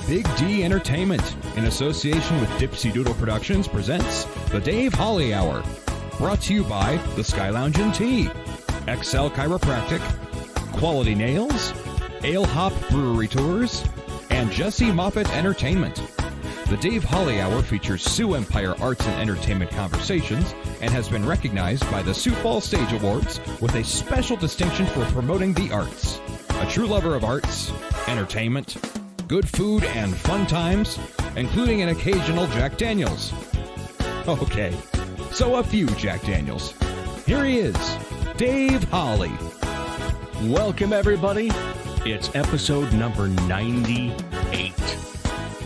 Big D Entertainment, in association with Dipsy Doodle Productions, presents The Dave Holly Hour. Brought to you by the Sky Lounge and Tea, XL Chiropractic, Quality Nails, Ale Hop Brewery Tours, and Jesse Moffat Entertainment. The Dave Holly Hour features Sioux Empire Arts and Entertainment Conversations and has been recognized by the Sioux Falls Stage Awards with a special distinction for promoting the arts. A true lover of arts, entertainment, good food, and fun times, including an occasional Jack Daniels. Okay, so a few Jack Daniels. Here he is, Dave Holly. Welcome, everybody. It's episode number 98.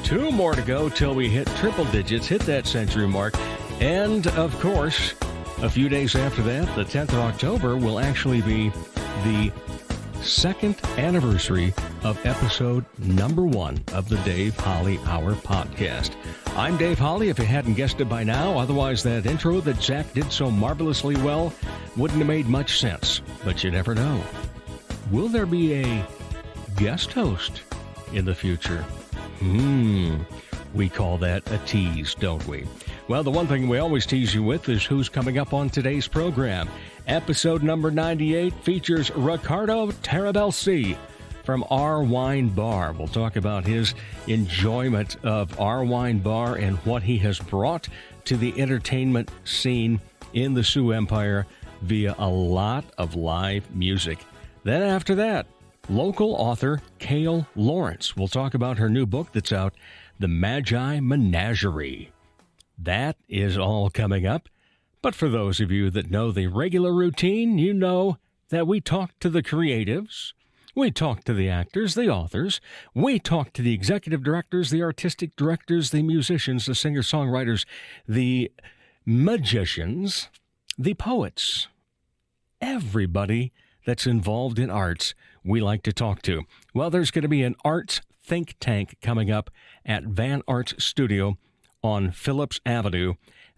2 more to go till we hit triple digits, hit that century mark. And, of course, a few days after that, the 10th of October, will actually be the second anniversary of episode number 1 of the Dave Holly Hour podcast. I'm Dave Holly, if you hadn't guessed it by now. Otherwise, that intro that Zach did so marvelously well wouldn't have made much sense. But you never know. Will there be a guest host in the future? We call that a tease, don't we? Well, the one thing we always tease you with is who's coming up on today's program. Episode number 98 features Riccardo Tarabelsi from Our Wine Bar. We'll talk about his enjoyment of Our Wine Bar and what he has brought to the entertainment scene in the Sioux Empire via a lot of live music. Then after that, local author Kale Lawrence will talk about her new book that's out, The Magi Menagerie. That is all coming up. But for those of you that know the regular routine, you know that we talk to the creatives, we talk to the actors, the authors, we talk to the executive directors, the artistic directors, the musicians, the singer-songwriters, the magicians, the poets, everybody that's involved in arts we like to talk to. Well, there's going to be an arts think tank coming up at Van Arts Studio on Phillips Avenue.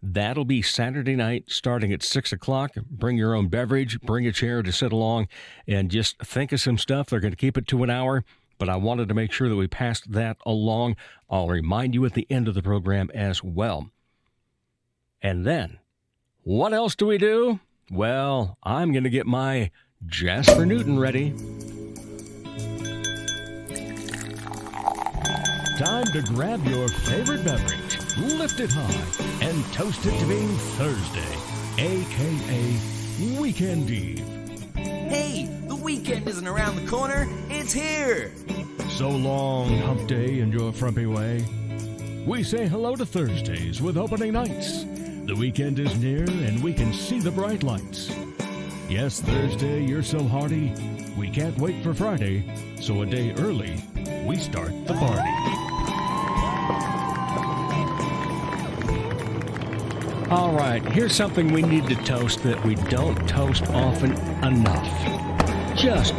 That'll be Saturday night starting at 6 o'clock. Bring your own beverage, bring a chair to sit along, and just think of some stuff. They're going to keep it to an hour, but I wanted to make sure that we passed that along. I'll remind you at the end of the program as well. And then, what else do we do? Well, I'm going to get my Jasper Newton ready. Time to grab your favorite beverage, lift it high, and toast it to being Thursday, a.k.a. Weekend Eve. Hey, the weekend isn't around the corner, it's here! So long, hump day, and your frumpy way. We say hello to Thursdays with opening nights. The weekend is near, and we can see the bright lights. Yes, Thursday, you're so hearty, we can't wait for Friday, so a day early, we start the party. All right, here's something we need to toast that we don't toast often enough. Just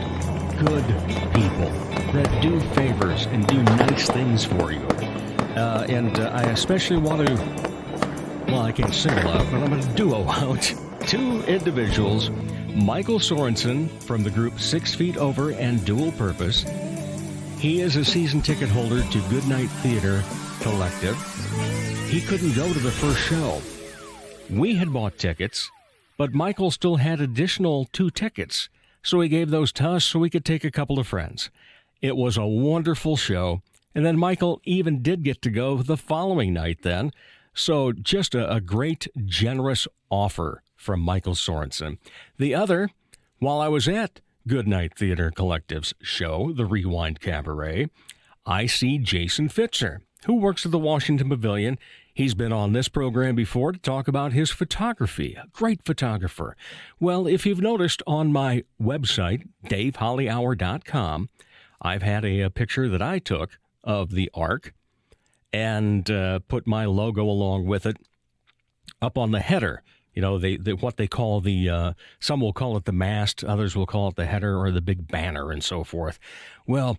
good people that do favors and do nice things for you. I especially want to, well, I can't single out, but I'm going to duo out 2 individuals. Michael Sorensen from the group 6 Feet Over and Dual Purpose. He is a season ticket holder to Goodnight Theater Collective. He couldn't go to the first show. We had bought tickets, but Michael still had additional 2 tickets, so he gave those to us so we could take a couple of friends. It was a wonderful show, and then Michael even did get to go the following night then, so just a great, generous offer from Michael Sorensen. The other, while I was at Goodnight Theater Collective's show, The Rewind Cabaret, I see Jason Fitzer, who works at the Washington Pavilion. He's been on this program before to talk about his photography, a great photographer. Well, if you've noticed on my website, davehollyhour.com, I've had a picture that I took of the Ark and put my logo along with it up on the header. You know, what they call the, some will call it the mast, others will call it the header or the big banner and so forth. Well,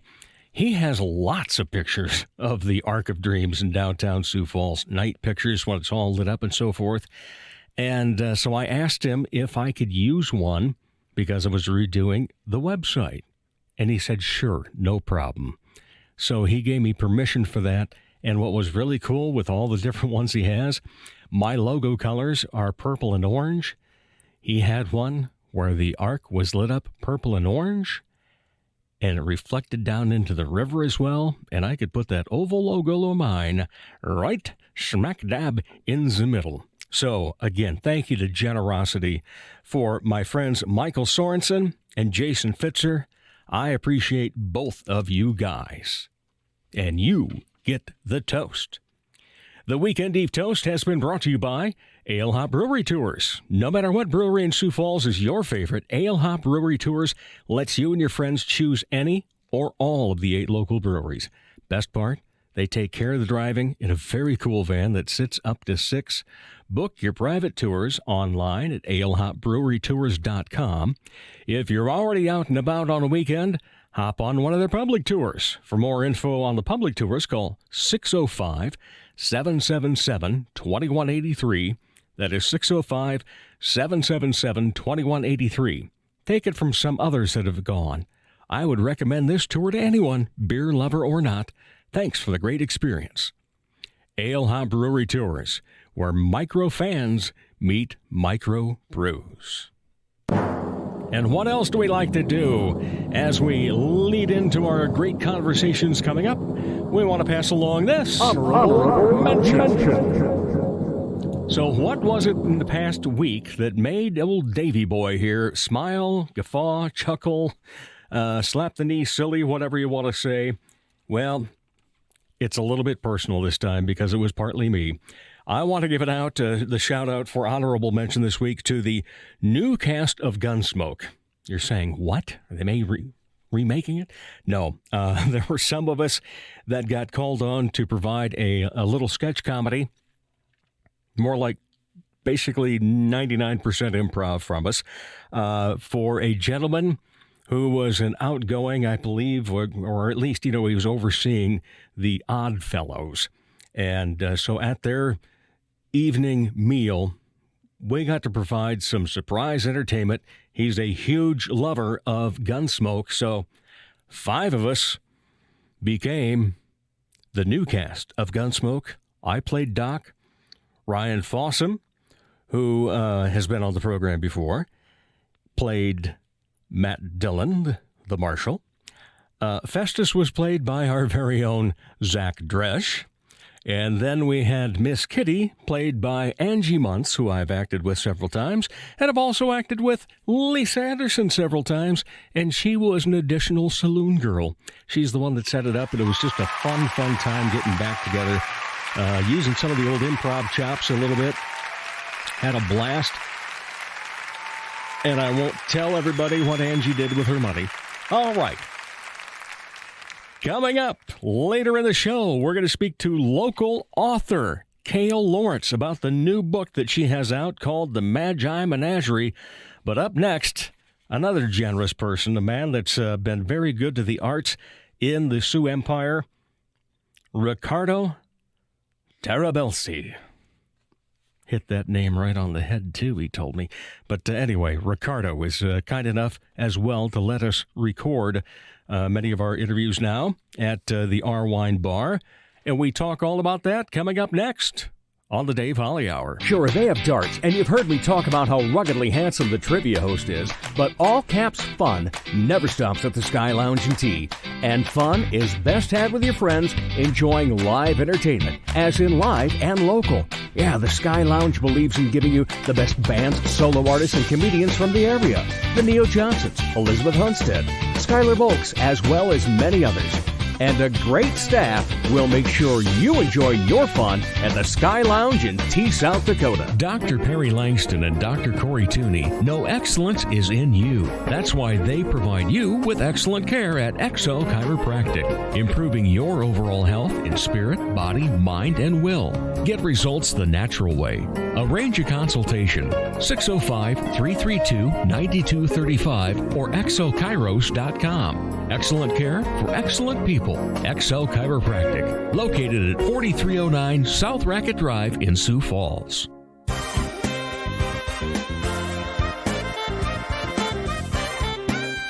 he has lots of pictures of the Ark of Dreams in downtown Sioux Falls, night pictures when it's all lit up and so forth. And so I asked him if I could use one because I was redoing the website. And he said, sure, no problem. So he gave me permission for that. And what was really cool with all the different ones he has, my logo colors are purple and orange. He had one where the ark was lit up purple and orange, and it reflected down into the river as well. And I could put that oval logo of mine right smack dab in the middle. So, again, thank you to Generosity for my friends Michael Sorensen and Jason Fitzer. I appreciate both of you guys. And you get the toast. The Weekend Eve Toast has been brought to you by Ale Hop Brewery Tours. No matter what brewery in Sioux Falls is your favorite, Ale Hop Brewery Tours lets you and your friends choose any or all of the 8 local breweries. Best part, they take care of the driving in a very cool van that sits up to 6. Book your private tours online at alehopbrewerytours.com. If you're already out and about on a weekend, hop on one of their public tours. For more info on the public tours, call 605-777-2183. That is 605-777-2183. Take it from some others that have gone. I would recommend this tour to anyone, beer lover or not. Thanks for the great experience. Ale Hop Brewery Tours, where micro fans meet micro brews. And what else do we like to do as we lead into our great conversations coming up? We want to pass along this honorable mention. So what was it in the past week that made old Davy Boy here smile, guffaw, chuckle, slap the knee silly, whatever you want to say? Well, it's a little bit personal this time because it was partly me. I want to give it out, the shout-out for honorable mention this week to the new cast of Gunsmoke. You're saying, what? Are they remaking it? No. There were some of us that got called on to provide a little sketch comedy, more like basically 99% improv from us, for a gentleman who was an outgoing, I believe, or at least, he was overseeing the Odd Fellows. And so at their evening meal, we got to provide some surprise entertainment. He's a huge lover of Gunsmoke, so 5 of us became the new cast of Gunsmoke. I played Doc. Ryan Fossum, who has been on the program before, played Matt Dillon, the Marshal. Festus was played by our very own Zach Dresch. And then we had Miss Kitty, played by Angie Muntz, who I've acted with several times, and I've also acted with Lisa Anderson several times, and she was an additional saloon girl. She's the one that set it up, and it was just a fun time getting back together, using some of the old improv chops a little bit. Had a blast. And I won't tell everybody what Angie did with her money. All right. Coming up later in the show, we're going to speak to local author Kale Lawrence about the new book that she has out called The Magi Menagerie. But up next, another generous person, a man that's been very good to the arts in the Sioux Empire, Riccardo Tarabelsi. Hit that name right on the head, too, he told me. But anyway, Riccardo was kind enough as well to let us record many of our interviews now at the R Wine Bar. And we talk all about that coming up next on the Dave Holly Hour. Sure, they have darts, and you've heard me talk about how ruggedly handsome the trivia host is, but all caps fun never stops at the Sky Lounge and Tea. And fun is best had with your friends enjoying live entertainment, as in live and local. Yeah, the Sky Lounge believes in giving you the best bands, solo artists, and comedians from the area. The Neo Johnsons, Elizabeth Hunstead, Skylar Volks, as well as many others. And a great staff will make sure you enjoy your fun at the Sky Lounge in Tea, South Dakota. Dr. Perry Langston and Dr. Corey Tooney know excellence is in you. That's why they provide you with excellent care at XO Chiropractic, improving your overall health in spirit, body, mind, and will. Get results the natural way. Arrange a consultation, 605-332-9235 or xochiros.com. Excellent care for excellent people. XL Chiropractic, located at 4309 South Racket Drive in Sioux Falls.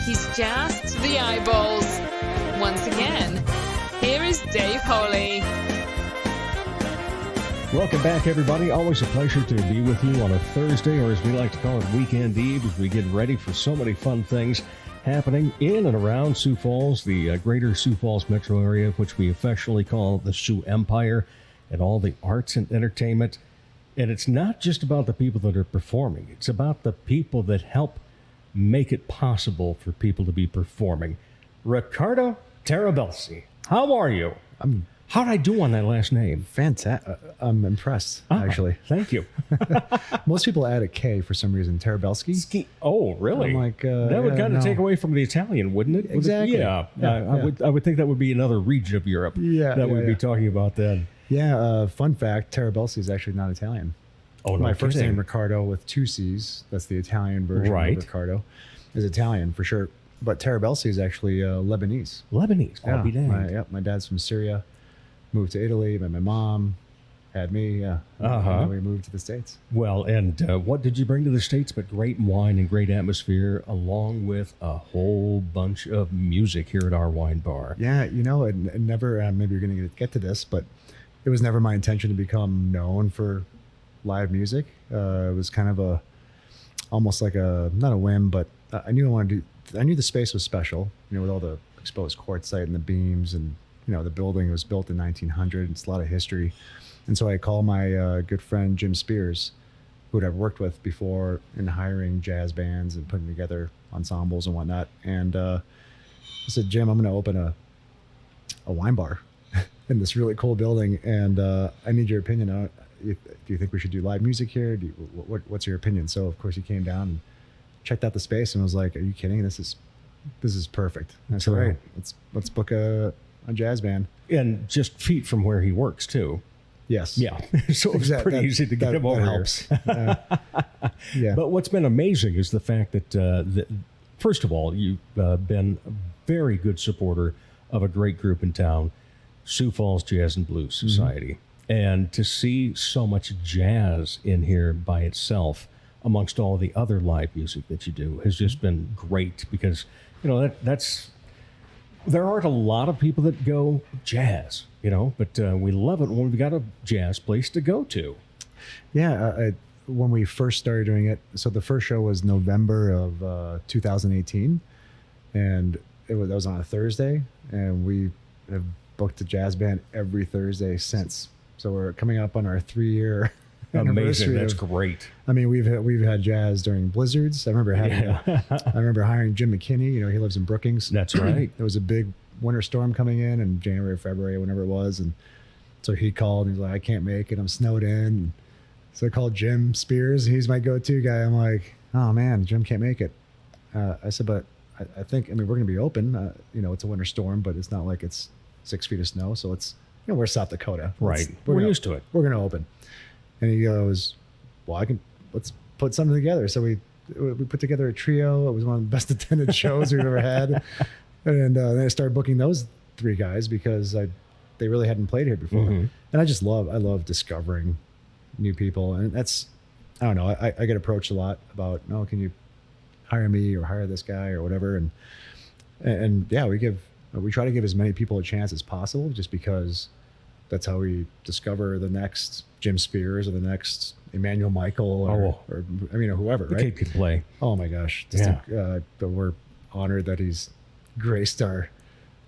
He's just the eyeballs. Once again, Dave Holey. Welcome back, everybody. Always a pleasure to be with you on a Thursday, or as we like to call it, Weekend Eve, as we get ready for so many fun things happening in and around Sioux Falls, the greater Sioux Falls metro area, which we affectionately call the Sioux Empire, and all the arts and entertainment. And it's not just about the people that are performing. It's about the people that help make it possible for people to be performing. Riccardo Tarabelsi, how are you? How'd I do on that last name? Fantastic. I'm impressed, actually. Thank you. Most people add a K for some reason. Tarabelski? Oh, really? I'm like, that would yeah, kind of no. take away from the Italian, wouldn't it? Exactly. Yeah. Yeah. I would think that would be another region of Europe that we'd be talking about then. Yeah, fun fact, Tarabelsi is actually not Italian. Oh, no My first kidding. name, Riccardo, with two C's, that's the Italian version Right. of Riccardo, is Italian for sure. But Tarabelsi is actually Lebanese. Lebanese. I'll be danged. My dad's from Syria, moved to Italy, met my mom, had me, and then we moved to the States. Well, and what did you bring to the States but great wine and great atmosphere, along with a whole bunch of music here at our wine bar? Yeah, it never, maybe you're going to get to this, but it was never my intention to become known for live music. It was kind of almost like not a whim, but I knew I knew the space was special, with all the exposed quartzite and the beams, and, the building was built in 1900. It's a lot of history. And so I called my good friend, Jim Spears, who I've worked with before in hiring jazz bands and putting together ensembles and whatnot. And I said, Jim, I'm going to open a wine bar in this really cool building, and I need your opinion. Do you think we should do live music here? What's your opinion? So of course he came down and checked out the space and was like, "Are you kidding? This is perfect." And I said, "Right, let's book a jazz band." And just feet from where he works too. Yes. Yeah. So it's pretty easy to get him over here. Helps. Yeah. But what's been amazing is the fact that, first of all, you've been a very good supporter of a great group in town, Sioux Falls Jazz and Blues Society. And to see so much jazz in here by itself amongst all the other live music that you do has just been great, because, that's there aren't a lot of people that go jazz, but we love it when we've got a jazz place to go to. Yeah. When we first started doing it, so the first show was November of 2018, and that was on a Thursday, and we have booked a jazz band every Thursday since. So we're coming up on our 3-year Amazing. anniversary. That's great. I mean, we've had jazz during blizzards. I remember hiring Jim McKinney. He lives in Brookings. That's right. There was a big winter storm coming in January or February, whenever it was, and so he called and he's like, "I can't make it. I'm snowed in." And so I called Jim Spears. He's my go-to guy. I'm like, "Oh man, Jim can't make it." I said, "But I think we're going to be open. It's a winter storm, but it's not like it's 6 feet of snow. So it's we're South Dakota, right? We're used to it. We're going to open." And he goes, "Well, let's put something together." So we put together a trio. It was one of the best attended shows we've ever had. And then I started booking those 3 guys because they really hadn't played here before. And I love discovering new people. And that's, I don't know, I get approached a lot about, "No, can you hire me or hire this guy or whatever?" And yeah, we try to give as many people a chance as possible, just because that's how we discover the next Jim Spears or the next Emmanuel Michael or whoever, The right? kid could play. Oh my gosh. But we're honored that he's graced our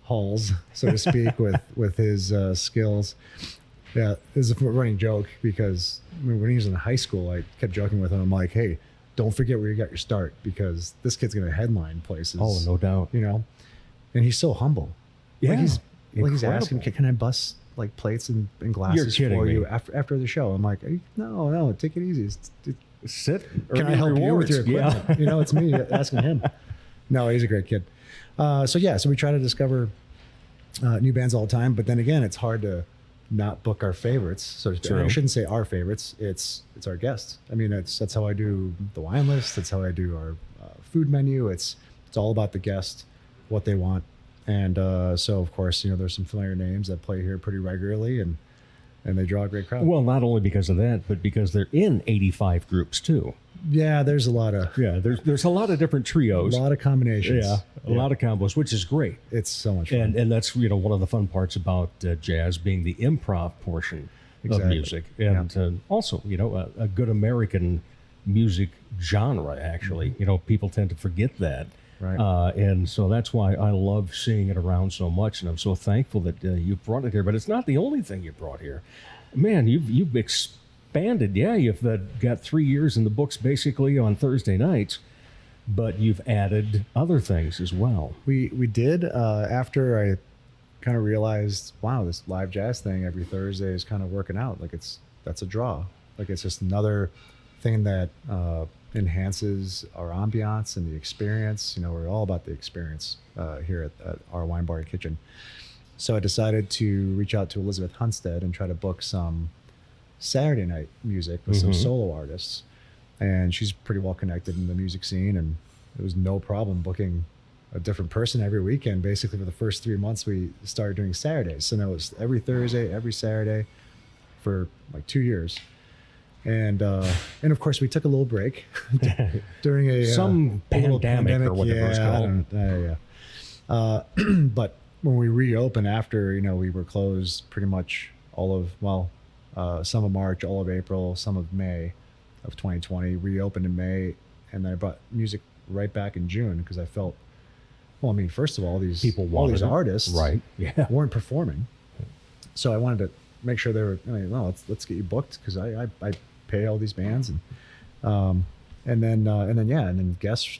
halls, so to speak, with his skills. Yeah, this is a running joke, because when he was in high school, I kept joking with him. I'm like, "Hey, don't forget where you got your start, because this kid's going to headline places." Oh, no doubt. And he's so humble. Yeah. He's asking, Incredible. "Can I bust like plates and glasses You're for kidding you me. after the show?" I'm like, "No, take it easy. Sit. Can I help you with your equipment?" Yeah. It's me asking him. No, he's a great kid. So we try to discover new bands all the time, but then again, it's hard to not book our favorites. So I shouldn't say our favorites. It's our guests. I mean, that's how I do the wine list. That's how I do our food menu. It's all about the guest, what they want. And so of course, there's some familiar names that play here pretty regularly, and and they draw a great crowd. Well, not only because of that, but because they're in 85 groups too. Yeah, there's a lot of There's a lot of different trios. a lot of combinations. A lot of combos, which is great. It's so much fun. And that's one of the fun parts about jazz being the improv portion of music, and also a good American music genre. Actually, people tend to forget that, Right. and so that's why I love seeing it around so much, and I'm so thankful that you brought it here. But it's not the only thing you brought here, man. You've expanded. Yeah, you've got 3 years in the books basically on Thursday nights. But you've added other things as well. We did after I kind of realized, wow, this live jazz thing every Thursday is kind of working out. Like that's a draw. Like it's just another thing that enhances our ambiance and the experience. We're all about the experience here at our wine bar and kitchen. So I decided to reach out to Elizabeth Hunstead and try to book some Saturday night music with some solo artists. And she's pretty well connected in the music scene, and it was no problem booking a different person every weekend. Basically, for the first 3 months, we started doing Saturdays. So now it was every Thursday, every Saturday for like 2 years. And of course, we took a little break during a some pandemic or whatever it's called. But when we reopened after, we were closed pretty much all of, some of March, all of April, some of May of 2020, reopened in May, and I brought music right back in June because I felt, first of all, these artists right? Yeah, weren't performing, so I wanted to make sure they were. Let's get you booked because I pay all these bands, and then guests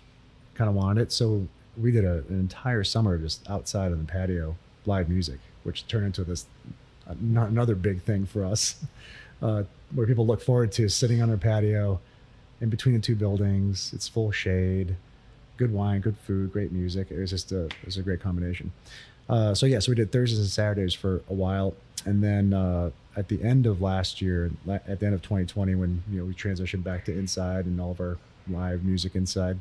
kind of wanted it, so we did an entire summer just outside on the patio live music, which turned into this another big thing for us. Where people look forward to sitting on their patio in between the two buildings. It's full shade, good wine, good food, great music. It was a great combination. So we did Thursdays and Saturdays for a while. And then at the end of last year, at the end of 2020, when we transitioned back to inside and all of our live music inside,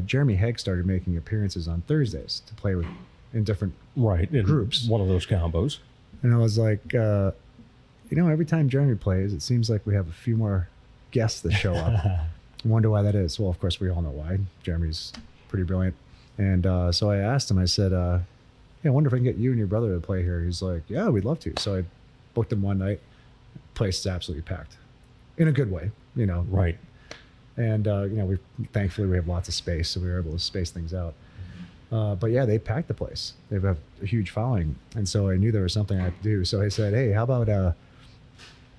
Jeremy Hegg started making appearances on Thursdays to play with in different groups. One of those combos. And I was like, every time Jeremy plays, it seems like we have a few more guests that show up. I wonder why that is. Well, of course, we all know why. Jeremy's pretty brilliant. And so I asked him, I said, I wonder if I can get you and your brother to play here. He's like, yeah, we'd love to. So I booked him one night. Place is absolutely packed in a good way, Right. And, thankfully we have lots of space, so we were able to space things out. But yeah, they packed the place. They have a huge following. And so I knew there was something I had to do. So I said, hey, how about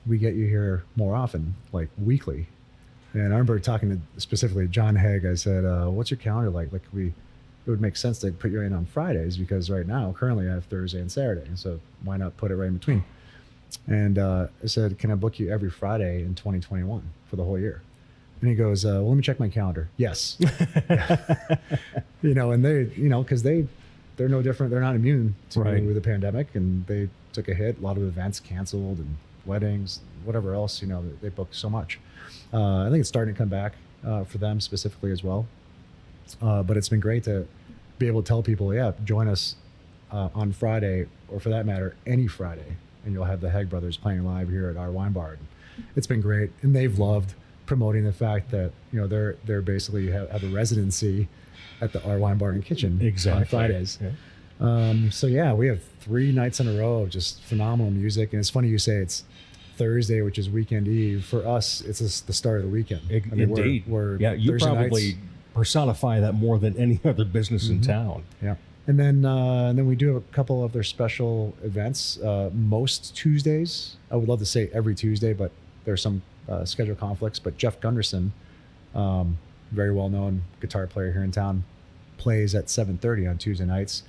we get you here more often, like weekly? And I remember talking to specifically John Hegg. I said, what's your calendar like? Like it would make sense to put you in on Fridays because right now, currently I have Thursday and Saturday. And so why not put it right in between? And I said, can I book you every Friday in 2021 for the whole year? And he goes, well, let me check my calendar. Yes. And they, because they're no different. They're not immune to the pandemic, and they took a hit. A lot of events canceled and weddings, whatever else, they booked so much. I think it's starting to come back for them specifically as well. But it's been great to be able to tell people, join us on Friday, or for that matter, any Friday, and you'll have the Hegg brothers playing live here at our wine bar. It's been great, and they've loved promoting the fact that they're basically have a residency at the our wine bar and kitchen on Fridays. Yeah. We have 3 nights in a row of just phenomenal music, and it's funny you say it's Thursday, which is weekend eve. For us, it's the start of the weekend. Indeed, you Thursday probably nights, personify that more than any other business in town. Yeah. And then we do have a couple of their special events. Most Tuesdays, I would love to say every Tuesday, but there's some schedule conflicts. But Jeff Gunderson, very well-known guitar player here in town, plays at 7:30 on Tuesday nights.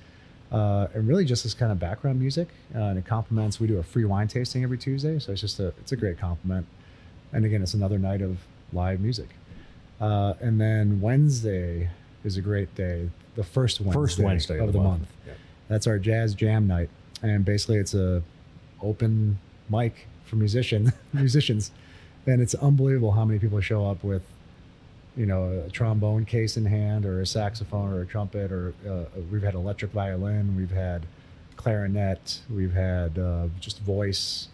And really just this kind of background music, and it complements. We do a free wine tasting every Tuesday, so it's a great compliment. And again, it's another night of live music. And then Wednesday is a great day. The first Wednesday of the month. Yeah. That's our jazz jam night, and basically it's a open mic for musicians, and it's unbelievable how many people show up with, a trombone case in hand, or a saxophone, or a trumpet, or we've had electric violin, we've had clarinet, we've had just voice,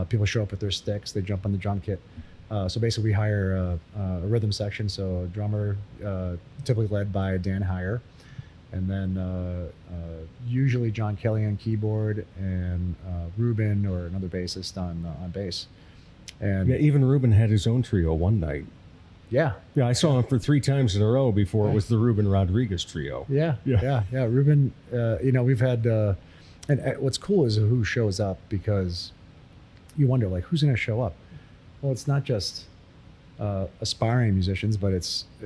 People show up with their sticks. They jump on the drum kit. So basically, we hire a rhythm section. So a drummer, typically led by Dan Heyer, and then usually John Kelly on keyboard and Ruben or another bassist on bass. And Yeah, even Ruben had his own trio one night. yeah, Yeah, I saw him for 3 times in a row before it was the Ruben Rodriguez trio. yeah. Ruben, we've had, and what's cool is who shows up, because you wonder, like, who's going to show up? Well, it's not just aspiring musicians, but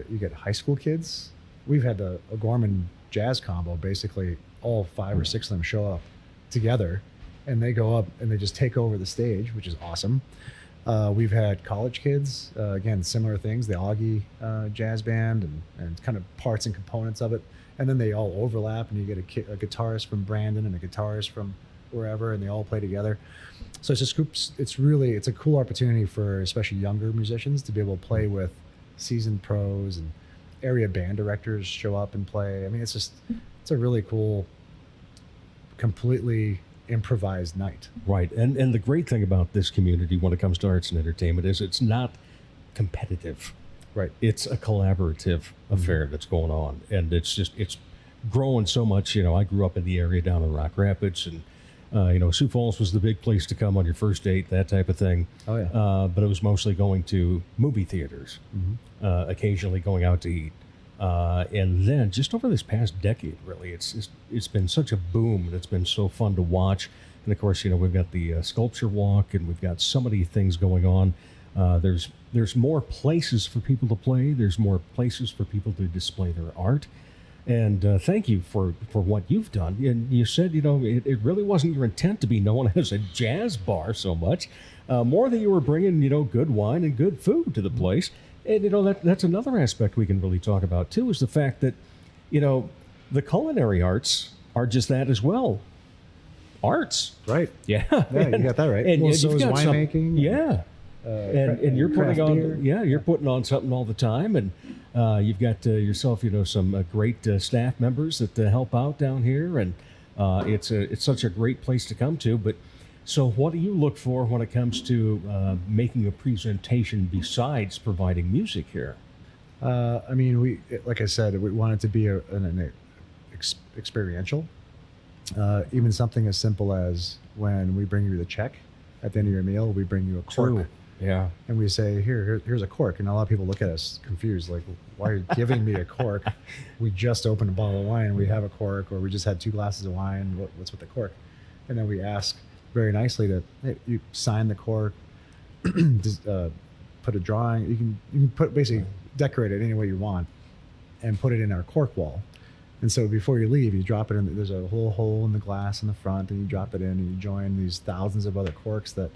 you get high school kids. We've had a Gorman jazz combo. Basically, all 5 or 6 of them show up together, and they go up and they just take over the stage, which is awesome. We've had college kids, again, similar things, the Augie jazz band and kind of parts and components of it. And then they all overlap, and you get a guitarist from Brandon and a guitarist from wherever, and they all play together. So it's it's a cool opportunity for especially younger musicians to be able to play with seasoned pros, and area band directors show up and play. I mean, it's a really cool, completely improvised night. Right. And the great thing about this community when it comes to arts and entertainment is it's not competitive. Right. It's a collaborative affair that's going on. And it's growing so much. I grew up in the area down in Rock Rapids, and Sioux Falls was the big place to come on your first date, that type of thing. Oh, yeah. But it was mostly going to movie theaters, occasionally going out to eat. And then just over this past decade, really, it's been such a boom, and it's been so fun to watch. And of course, we've got the sculpture walk, and we've got so many things going on. There's more places for people to play. There's more places for people to display their art. And thank you for what you've done. And you said, it really wasn't your intent to be known as a jazz bar so much, more that you were bringing, good wine and good food to the place. And, that's another aspect we can really talk about, too, is the fact that, the culinary arts are just that as well. Arts. Right. Yeah. Yeah, you got that right. And Well, you've so is got some- winemaking. Yeah. And you're putting craft on, beer. you're putting on something all the time, and you've got yourself, some great staff members that help out down here, and it's such a great place to come to. But so, what do you look for when it comes to making a presentation besides providing music here? Like I said, we want it to be an experiential. Even something as simple as when we bring you the check at the end of your meal, we bring you a cork. True. Yeah. And we say, here's a cork. And a lot of people look at us confused, like, why are you giving me a cork? We just opened a bottle of wine. We have a cork, or we just had 2 glasses of wine. What's with the cork? And then we ask very nicely hey, you sign the cork, just, put a drawing. You can put basically decorate it any way you want, and put it in our cork wall. And so before you leave, you drop it in. There's a little hole in the glass in the front, and you drop it in, and you join these thousands of other corks that.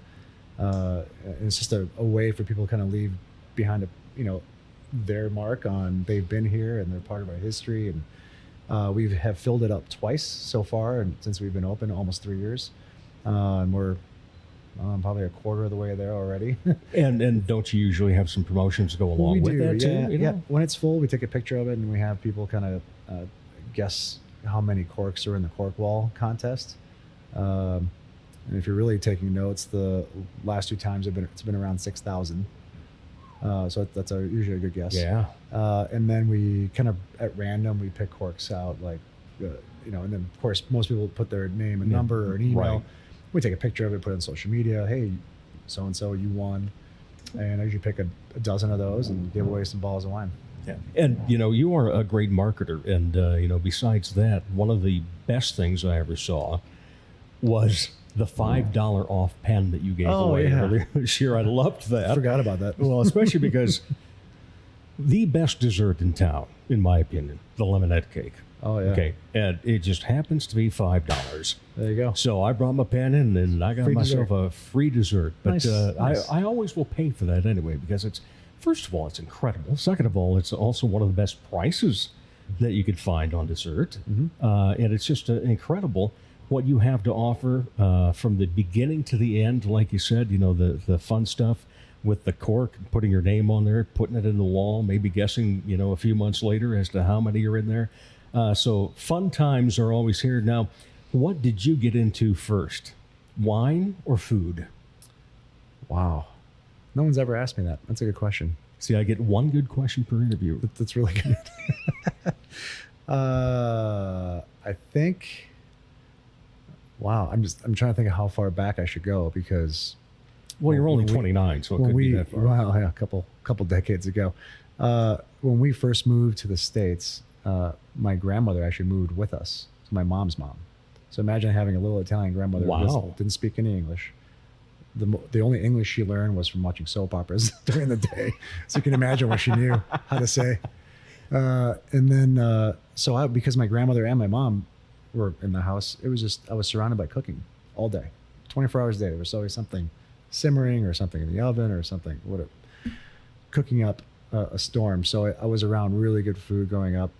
It's just a way for people to kind of leave behind their mark on they've been here and they're part of our history. And we have filled it up twice so far, and since we've been open almost 3 years, and we're probably a quarter of the way there already. And don't you usually have some promotions go along with that too? Yeah. When it's full, we take a picture of it, and we have people kind of guess how many corks are in the cork wall contest. And if you're really taking notes, the last 2 times it's been around 6,000. So that's usually a good guess. Yeah. And then we kind of at random we pick corks out, like and then of course most people put their name and number or an email. Right. We take a picture of it, put it on social media. Hey, so and so, you won. And I usually pick a dozen of those and give away some bottles of wine. Yeah. And you are a great marketer, and besides that, one of the best things I ever saw was the $5 off pen that you gave away earlier this year. I loved that. I forgot about that. Well, especially because the best dessert in town, in my opinion, the lemonade cake. Oh, yeah. Okay. And it just happens to be $5. There you go. So I brought my pen in, and I got Free myself dessert. a free dessert. But Nice. I always will pay for that anyway, because first of all, it's incredible. Second of all, it's also one of the best prices that you could find on dessert. Mm-hmm. And it's just incredible what you have to offer from the beginning to the end. Like you said, the fun stuff with the cork, putting your name on there, putting it in the wall, maybe guessing, a few months later as to how many are in there. So fun times are always here. Now, what did you get into first, wine or food? Wow. No one's ever asked me that. That's a good question. See, I get one good question per interview. That's really good. I think. Wow, I'm trying to think of how far back I should go because. Well, you're only 29, so it could be that far. Well, yeah, a couple decades ago, when we first moved to the States, my grandmother actually moved with us. So my mom's mom. So imagine having a little Italian grandmother who didn't speak any English. The only English she learned was from watching soap operas during the day. So you can imagine what she knew how to say. And then, because my grandmother and my mom were in the house, it was just, I was surrounded by cooking all day, 24 hours a day. There was always something simmering or something in the oven or something, cooking up a storm. So I was around really good food growing up,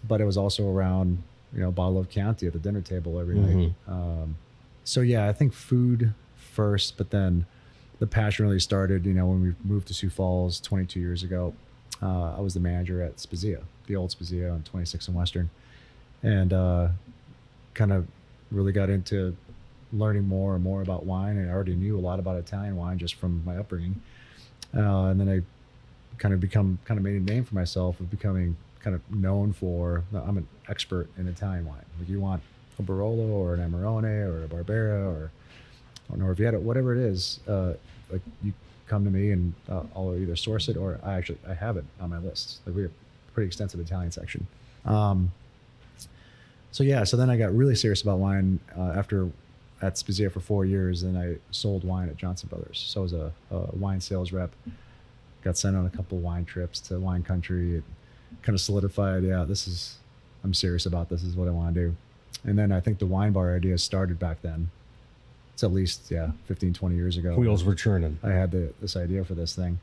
but it was also around, bottle of Chianti at the dinner table every night. So yeah, I think food first, but then the passion really started, when we moved to Sioux Falls 22 years ago. I was the manager at Spezia, the old Spezia on 26 and Western, and kind of really got into learning more and more about wine. And I already knew a lot about Italian wine just from my upbringing. And then I kind of made a name for myself of becoming kind of known for, I'm an expert in Italian wine. Like you want a Barolo or an Amarone or a Barbera or an Orvieto, whatever it is, like you come to me and I'll either source it or I have it on my list. Like we have a pretty extensive Italian section. So then I got really serious about wine after at Spezia for 4 years, and I sold wine at Johnson Brothers. So I was a wine sales rep, got sent on a couple wine trips to wine country. It kind of solidified, I'm serious about this, is what I want to do. And then I think the wine bar idea started back then. It's at least, 15, 20 years ago. Wheels were churning. I had this idea for this thing.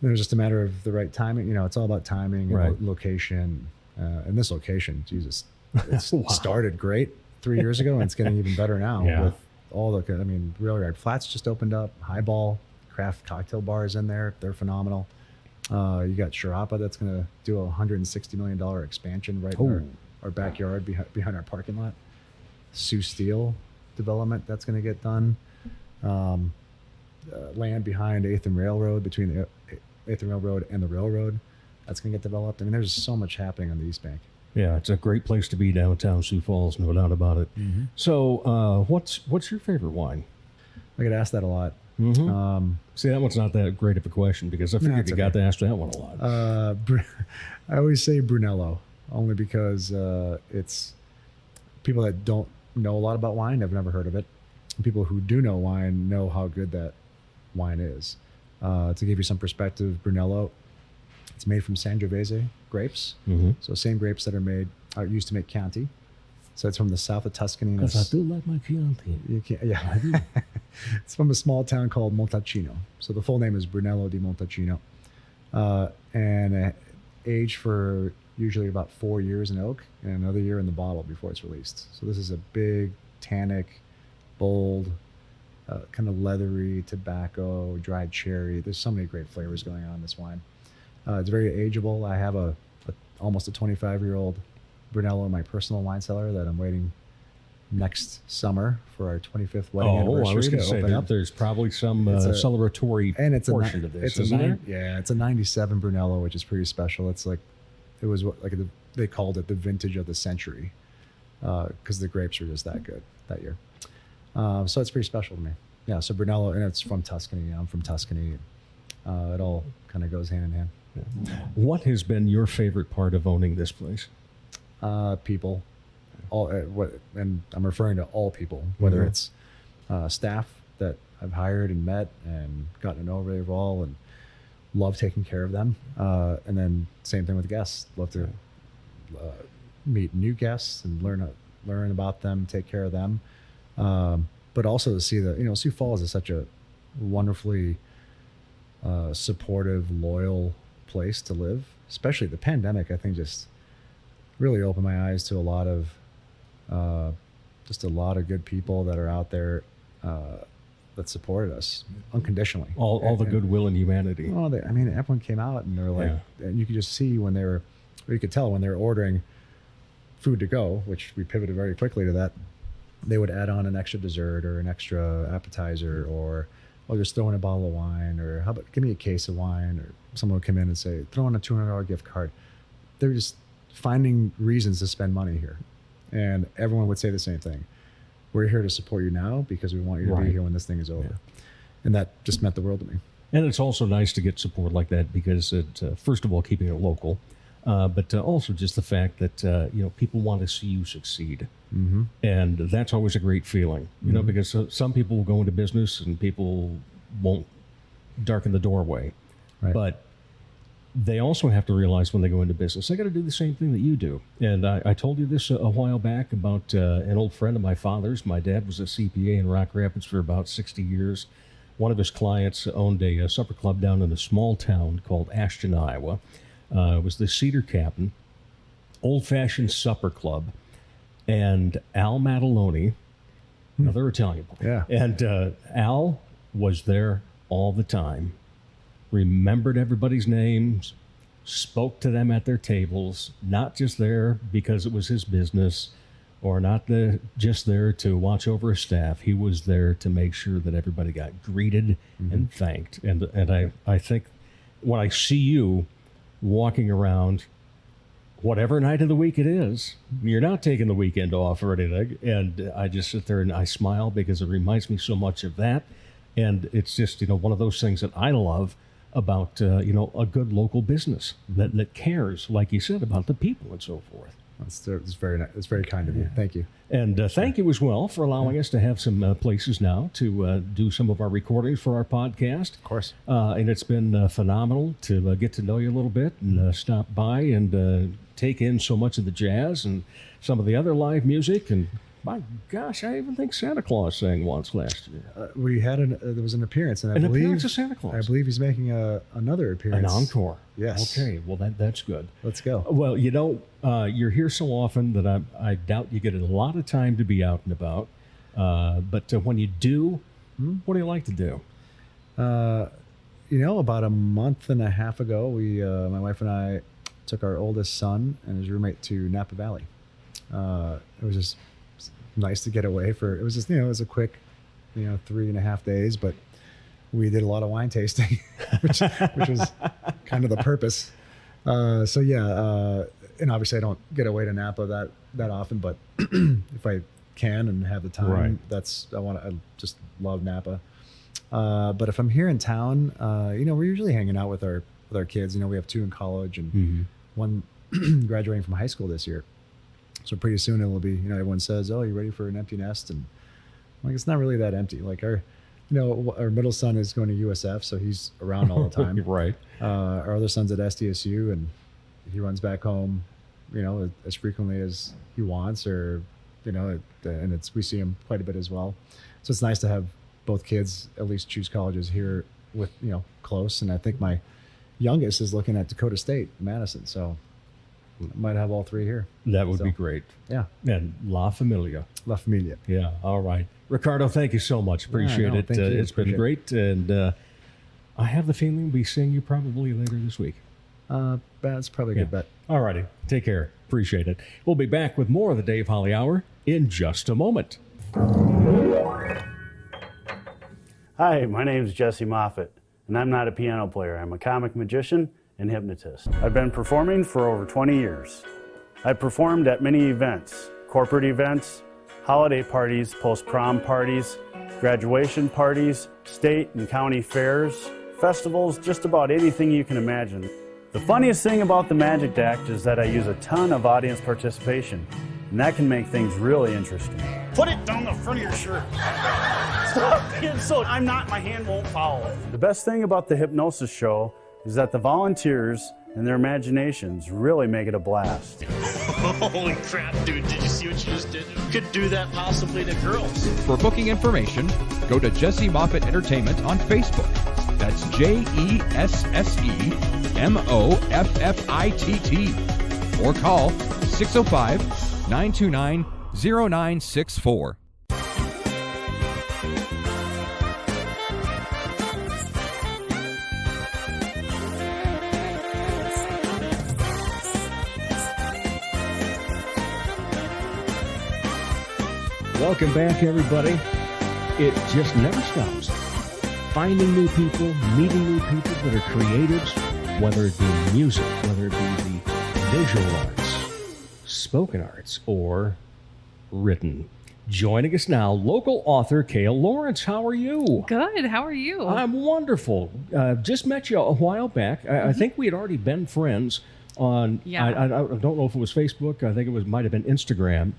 And it was just a matter of the right timing. It's all about timing and Right. location. And this location, Jesus, it started great 3 years ago, and it's getting even better now with all Railroad Flats just opened up, Highball, craft cocktail bars in there. They're phenomenal. You got Chiropractic that's going to do a $160 million expansion right in our backyard behind our parking lot. Sioux Steel development that's going to get done. Land behind 8th and Railroad, between the 8th and Railroad and the railroad, that's going to get developed. I mean, there's so much happening on the East Bank. Yeah, it's a great place to be downtown Sioux Falls, no doubt about it. Mm-hmm. So what's your favorite wine? I get asked that a lot. Mm-hmm. See, that one's not that great of a question because I figured you got to ask that one a lot. I always say Brunello, only because it's people that don't know a lot about wine have never heard of it. People who do know wine know how good that wine is. To give you some perspective, Brunello, it's made from Sangiovese grapes. Mm-hmm. So same grapes that are used to make Chianti. So it's from the south of Tuscany. Because I do like my Chianti. I do. It's from a small town called Montalcino. So the full name is Brunello di Montalcino. And aged for usually about 4 years in oak and another year in the bottle before it's released. So this is a big, tannic, bold, kind of leathery tobacco, dried cherry. There's so many great flavors going on in this wine. It's very ageable. I have almost a 25-year-old Brunello in my personal wine cellar that I'm waiting next summer for our 25th wedding anniversary. I was going to say there's probably some celebratory portion to this. It's a 97 Brunello, which is pretty special. They called it the vintage of the century because the grapes were just that good that year. So it's pretty special to me. Yeah, so Brunello, and it's from Tuscany. I'm from Tuscany. It all kind of goes hand in hand. Yeah. What has been your favorite part of owning this place? People, and I'm referring to all people, whether it's staff that I've hired and met and gotten to know really well and love taking care of them. And then same thing with guests. Love to meet new guests and learn about them, take care of them. But also to see that, Sioux Falls is such a wonderfully supportive, loyal place to live. Especially the pandemic, I think, just really opened my eyes to a lot of good people that are out there that supported us unconditionally. All the goodwill and humanity. Well, everyone came out and they were like, and you could just see you could tell when they were ordering food to go, which we pivoted very quickly to that. They would add on an extra dessert or an extra appetizer or oh, just throw in a bottle of wine, or how about give me a case of wine, or someone would come in and say, throw in a $200 gift card. They're just finding reasons to spend money here. And everyone would say the same thing. We're here to support you now because we want you to be here when this thing is over. Yeah. And that just meant the world to me. And it's also nice to get support like that because it, first of all, keeping it local, but also just the fact that, people want to see you succeed. Mm-hmm. And that's always a great feeling, because some people will go into business and people won't darken the doorway. Right. But they also have to realize when they go into business, they got to do the same thing that you do. And I told you this a while back about an old friend of my father's. My dad was a CPA in Rock Rapids for about 60 years. One of his clients owned a supper club down in a small town called Ashton, Iowa. It was the Cedar Cabin, old-fashioned supper club. And Al Mataloni, another Italian boy. Yeah. And Al was there all the time. Remembered everybody's names, spoke to them at their tables, not just there because it was his business or not just there to watch over his staff. He was there to make sure that everybody got greeted and thanked. And I think when I see you walking around, whatever night of the week it is, you're not taking the weekend off or anything, and I just sit there and I smile because it reminds me so much of that. And it's just, one of those things that I love about, a good local business that cares, like you said, about the people and so forth. It's very nice. It's very kind of you. Thank you. And thank you as well for allowing us to have some places now to do some of our recordings for our podcast. Of course. And it's been phenomenal to get to know you a little bit and stop by and take in so much of the jazz and some of the other live music. And my gosh, I even think Santa Claus sang once last year. We had there was an appearance, and I believe appearance of Santa Claus. I believe he's making another appearance. An encore. Yes. Okay. Well, that's good. Let's go. Well, you're here so often that I doubt you get a lot of time to be out and about. But when you do, what do you like to do? About a month and a half ago, my wife and I took our oldest son and his roommate to Napa Valley. It was just nice to get away it was just, it was a quick, 3.5 days, but we did a lot of wine tasting, which was kind of the purpose. And obviously I don't get away to Napa that often, but if I can and have the time, I just love Napa. But if I'm here in town, we're usually hanging out with our kids. We have 2 in college and one graduating from high school this year. So pretty soon it will be, everyone says, "Oh, you ready for an empty nest?" And I'm like, it's not really that empty. Like our middle son is going to USF, so he's around all the time. Right. Our other son's at SDSU, and he runs back home, as frequently as he wants, or, and we see him quite a bit as well. So it's nice to have both kids at least choose colleges here with, close. And I think my youngest is looking at Dakota State, Madison. So might have all 3 here. That would be great. Yeah. And La Familia. La Familia. Yeah. All right. Riccardo, thank you so much. Appreciate it. Thank you. It's been great. And I have the feeling we'll be seeing you probably later this week. That's probably a good bet. All righty. Take care. Appreciate it. We'll be back with more of the Dave Holly Hour in just a moment. Hi, my name is Jesse Moffitt, and I'm not a piano player. I'm a comic magician and hypnotist. I've been performing for over 20 years. I've performed at many events, corporate events, holiday parties, post-prom parties, graduation parties, state and county fairs, festivals, just about anything you can imagine. The funniest thing about the Magic Act is that I use a ton of audience participation, and that can make things really interesting. Put it down the front of your shirt. Stop being so, my hand won't follow. The best thing about the hypnosis show is that the volunteers and their imaginations really make it a blast. Holy crap, dude, did you see what you just did? You could do that possibly to girls. For booking information, go to Jesse Moffitt Entertainment on Facebook. That's JESSEMOFFITT. Or call 605-929-0964. Welcome back, everybody. It just never stops. finding new people, meeting new people that are creatives, whether it be music, whether it be the visual arts, spoken arts, or written. Joining us now, local author Kale Lawrence. How are you? Good. How are you? I'm wonderful. Just met you a while back. I think we had already been friends on, I don't know if it was Facebook. I think it might have been Instagram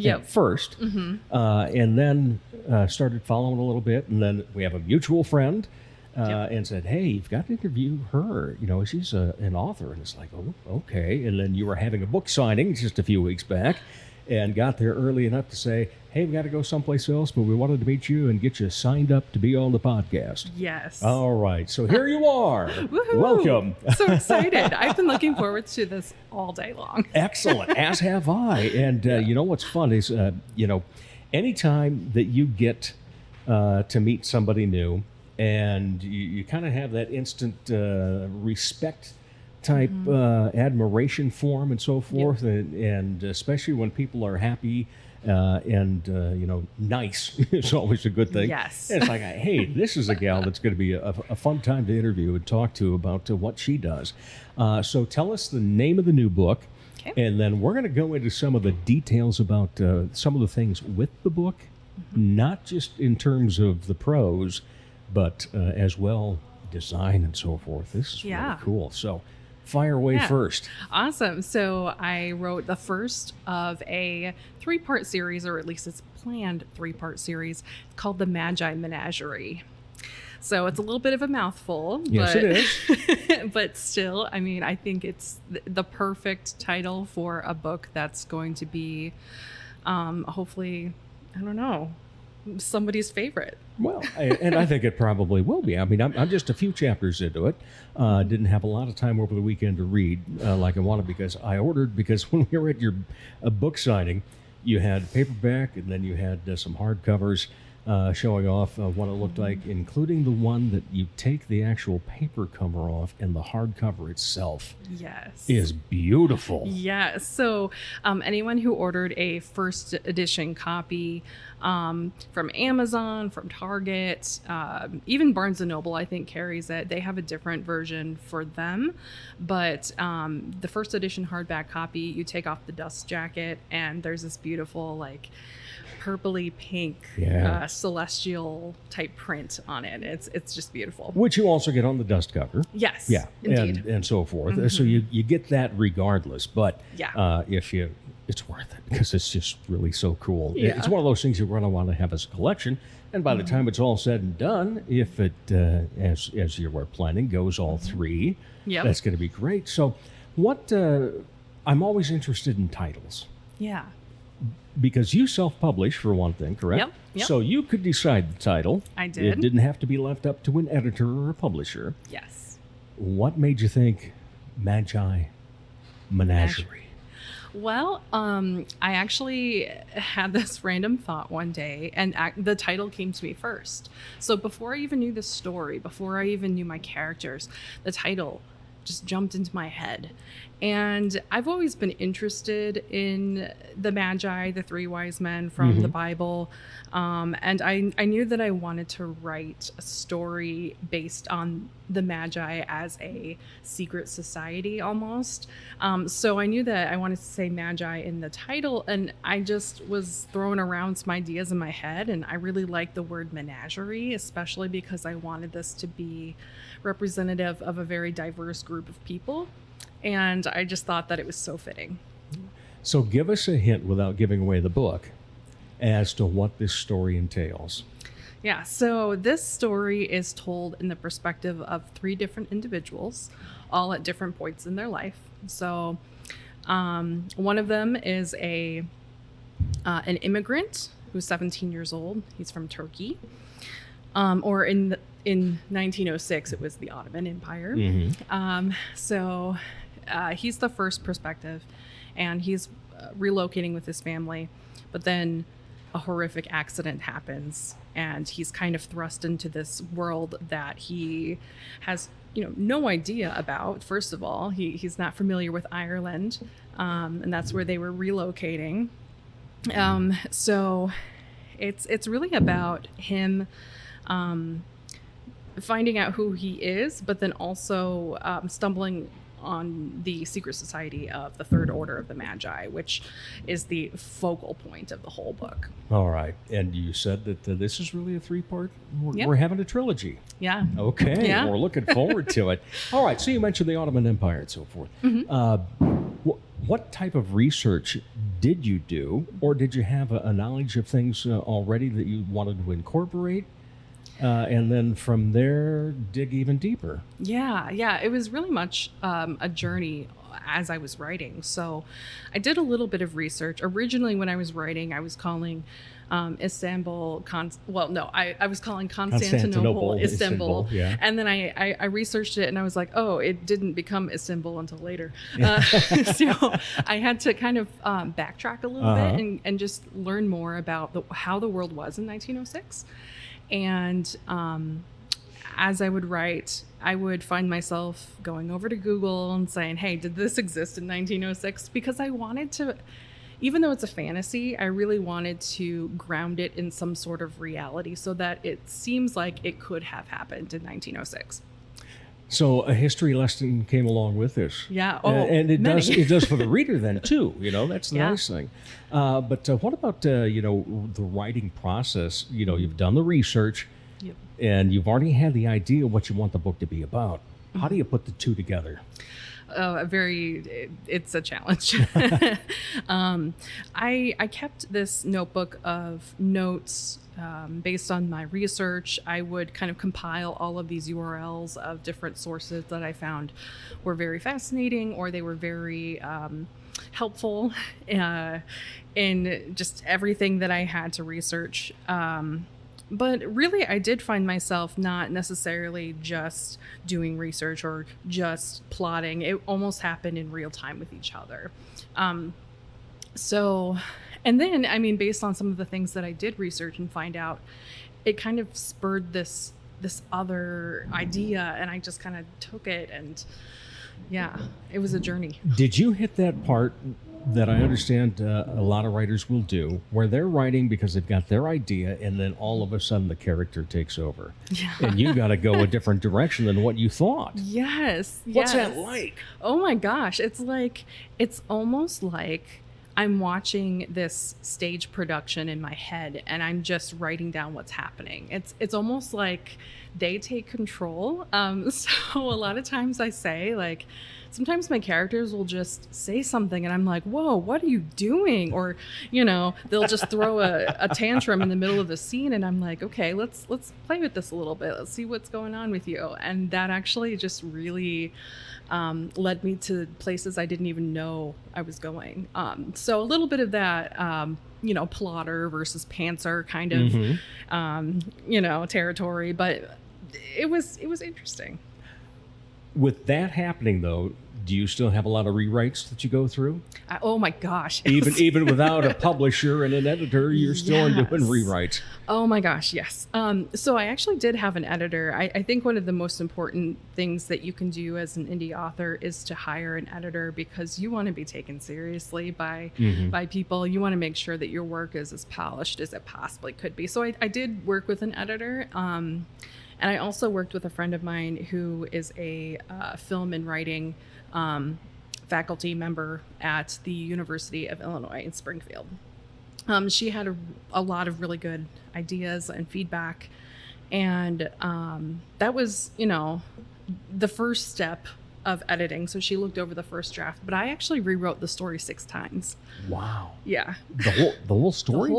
at first. And then started following a little bit. And then we have a mutual friend and said, hey, you've got to interview her. You know, she's an author. And it's like, oh, okay. And then you were having a book signing just a few weeks back and got there early enough to say, hey, we got to go someplace else, but we wanted to meet you and get you signed up to be on the podcast. Yes. All right. So here you are. Woohoo. Welcome. So excited. I've been looking forward to this all day long. Excellent. As have I. And you know what's fun is, anytime that you get to meet somebody new and you kind of have that instant respect type admiration for them and so forth, and especially when people are happy and nice is always a good thing. Yes. And it's like, hey, this is a gal that's going to be a fun time to interview and talk to about what she does. So tell us the name of the new book, and then we're going to go into some of the details about some of the things with the book, not just in terms of the prose, but as well design and so forth. This is really cool. So fire away first. Awesome. So I wrote the first of a 3-part series, or at least it's a planned 3-part series called the Magi Menagerie. So it's a little bit of a mouthful. Yes, but, it is. But still, I mean, I think it's the perfect title for a book that's going to be, hopefully, I don't know, somebody's favorite. Well, and I think it probably will be. I mean, I'm just a few chapters into it. Didn't have a lot of time over the weekend to read like I wanted because when we were at your book signing, you had paperback and then you had some hardcovers showing off what it looked like, including the one that you take the actual paper cover off and the hardcover itself is beautiful. Yeah. So anyone who ordered a first edition copy from Amazon, from Target, even Barnes & Noble, I think carries it. They have a different version for them. But the first edition hardback copy, you take off the dust jacket and there's this beautiful like purpley pink celestial type print on it. It's just beautiful. Which you also get on the dust cover. Yes. Yeah. Indeed. And so forth. So you get that regardless. But it's worth it because it's just really so cool. Yeah. It's one of those things you're going to want to have as a collection. And by the time it's all said and done, if it, as you were planning, goes all 3, that's going to be great. So I'm always interested in titles. Yeah. Because you self-publish, for one thing, correct? Yep. So you could decide the title. I did. It didn't have to be left up to an editor or a publisher. Yes. What made you think Magi Menagerie? Well, I actually had this random thought one day, and the title came to me first. So before I even knew the story, before I even knew my characters, the title just jumped into my head. And I've always been interested in the Magi, the 3 wise men from the Bible. And I knew that I wanted to write a story based on the Magi as a secret society almost. So I knew that I wanted to say Magi in the title, and I just was throwing around some ideas in my head. And I really liked the word menagerie, especially because I wanted this to be representative of a very diverse group of people. And I just thought that it was so fitting. So give us a hint without giving away the book as to what this story entails. Yeah, so this story is told in the perspective of 3 different individuals, all at different points in their life. So one of them is an immigrant who's 17 years old. He's from Turkey. Or in 1906, it was the Ottoman Empire. So he's the first perspective, and he's relocating with his family, but then a horrific accident happens, and he's kind of thrust into this world that he has, no idea about. First of all, he's not familiar with Ireland, and that's where they were relocating. So it's really about him finding out who he is, but then also stumbling on the secret society of the Third Order of the Magi, which is the focal point of the whole book. All right. And you said that this is really a 3-part? Yep. We're having a trilogy. Yeah. Okay. Yeah. We're looking forward to it. All right. So you mentioned the Ottoman Empire and so forth. What type of research did you do, or did you have a knowledge of things already that you wanted to incorporate? And then from there, dig even deeper. Yeah. It was really much a journey as I was writing. So I did a little bit of research. Originally, when I was writing, I was calling Istanbul, I was calling Constantinople Istanbul. Yeah. And then I researched it and I was like, oh, it didn't become Istanbul until later. So I had to kind of backtrack a little bit and just learn more about how the world was in 1906. And as I would write, I would find myself going over to Google and saying, hey, did this exist in 1906? Because I wanted to, even though it's a fantasy, I really wanted to ground it in some sort of reality so that it seems like it could have happened in 1906. So a history lesson came along with this. Yeah. And it many. does for the reader then too. That's the nice thing. But what about the writing process? You've done the research, Yep. and you've already had the idea of what you want the book to be about. How do you put the two together? It's a challenge. I kept this notebook of notes based on my research. I would kind of compile all of these URLs of different sources that I found were very fascinating, or they were very helpful in just everything that I had to research. But really, I did find myself not necessarily just doing research or just plotting. It almost happened in real time with each other. And then, based on some of the things that I did research and find out, it kind of spurred this other idea, and I just kind of took it, and yeah, it was a journey. Did you hit that part that I understand a lot of writers will do, where they're writing because they've got their idea, and then all of a sudden the character takes over, and you got to go a different direction than what you thought? Yes. What's that like? Oh my gosh, it's almost like I'm watching this stage production in my head, and I'm just writing down what's happening. It's almost like they take control. So a lot of times I say, sometimes my characters will just say something and I'm like, whoa, what are you doing? Or, they'll just throw a tantrum in the middle of the scene, and I'm like, okay, let's play with this a little bit. Let's see what's going on with you. And that actually just really led me to places I didn't even know I was going. So a little bit of that, plotter versus pantser kind of, territory, but it was interesting. With that happening, though, do you still have a lot of rewrites that you go through? Oh my gosh! Even without a publisher and an editor, you're still doing rewrites. Oh my gosh, yes. So I actually did have an editor. I think one of the most important things that you can do as an indie author is to hire an editor, because you want to be taken seriously by people. You want to make sure that your work is as polished as it possibly could be. So I did work with an editor. And I also worked with a friend of mine who is a film and writing faculty member at the University of Illinois in Springfield. She had a lot of really good ideas and feedback. And that was, the first step of editing. So she looked over the first draft, but I actually rewrote the story 6 times. Wow. Yeah. The whole story?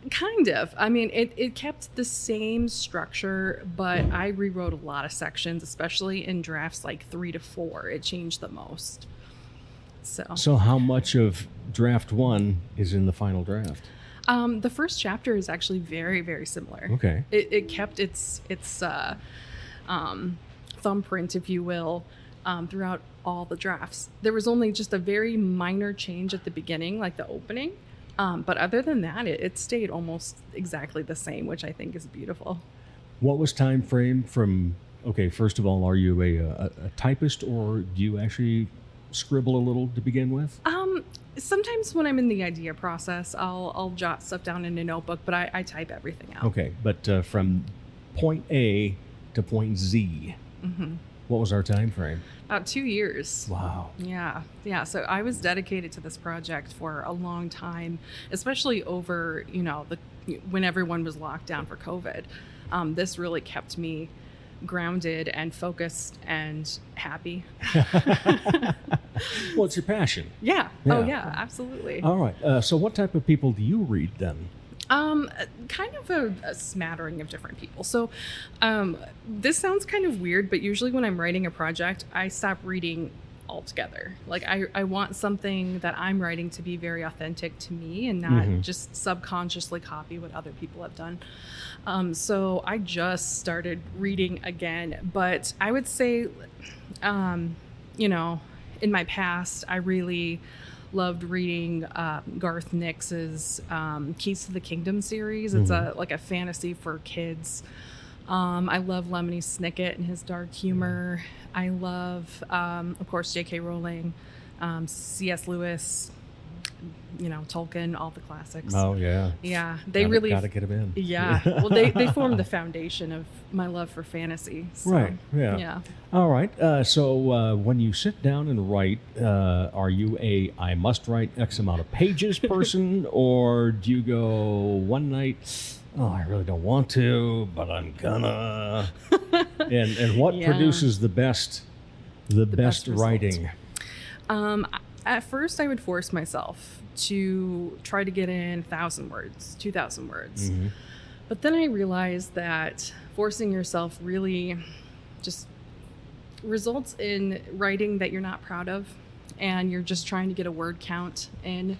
Kind of. It kept the same structure, but I rewrote a lot of sections, especially in drafts 3 to 4. It changed the most. So how much of draft 1 is in the final draft? The first chapter is actually very, very similar. Okay. It kept its thumbprint, if you will, throughout all the drafts. There was only just a very minor change at the beginning, like the opening. But other than that, it stayed almost exactly the same, which I think is beautiful. What was time frame from, first of all, are you a typist, or do you actually scribble a little to begin with? Sometimes when I'm in the idea process, I'll jot stuff down in a notebook, but I type everything out. Okay, but from point A to point Z. What was our time frame? About 2 years. Wow. Yeah. So I was dedicated to this project for a long time, especially over, when everyone was locked down for COVID. This really kept me grounded and focused and happy. Well, it's your passion. Yeah. Yeah. Oh, yeah, absolutely. All right. So what type of people do you read then? Kind of a smattering of different people. So, this sounds kind of weird, but usually when I'm writing a project, I stop reading altogether. Like I want something that I'm writing to be very authentic to me and not just subconsciously copy what other people have done. So I just started reading again, but I would say, in my past, I really loved reading Garth Nix's Keys to the Kingdom series. It's a fantasy for kids. I love Lemony Snicket and his dark humor. I love, of course, J.K. Rowling, C.S. Lewis, Tolkien, all the classics. Oh, yeah. Yeah, they gotta get them in. Yeah, well, they formed the foundation of my love for fantasy. So, Right, yeah. All right, so when you sit down and write, are you I must write X amount of pages person, or do you go one night, oh, I really don't want to, but I'm gonna, and what produces the best writing? At first, I would force myself to try to get in 1,000 words, 2,000 words. But then I realized that forcing yourself really just results in writing that you're not proud of, and you're just trying to get a word count in.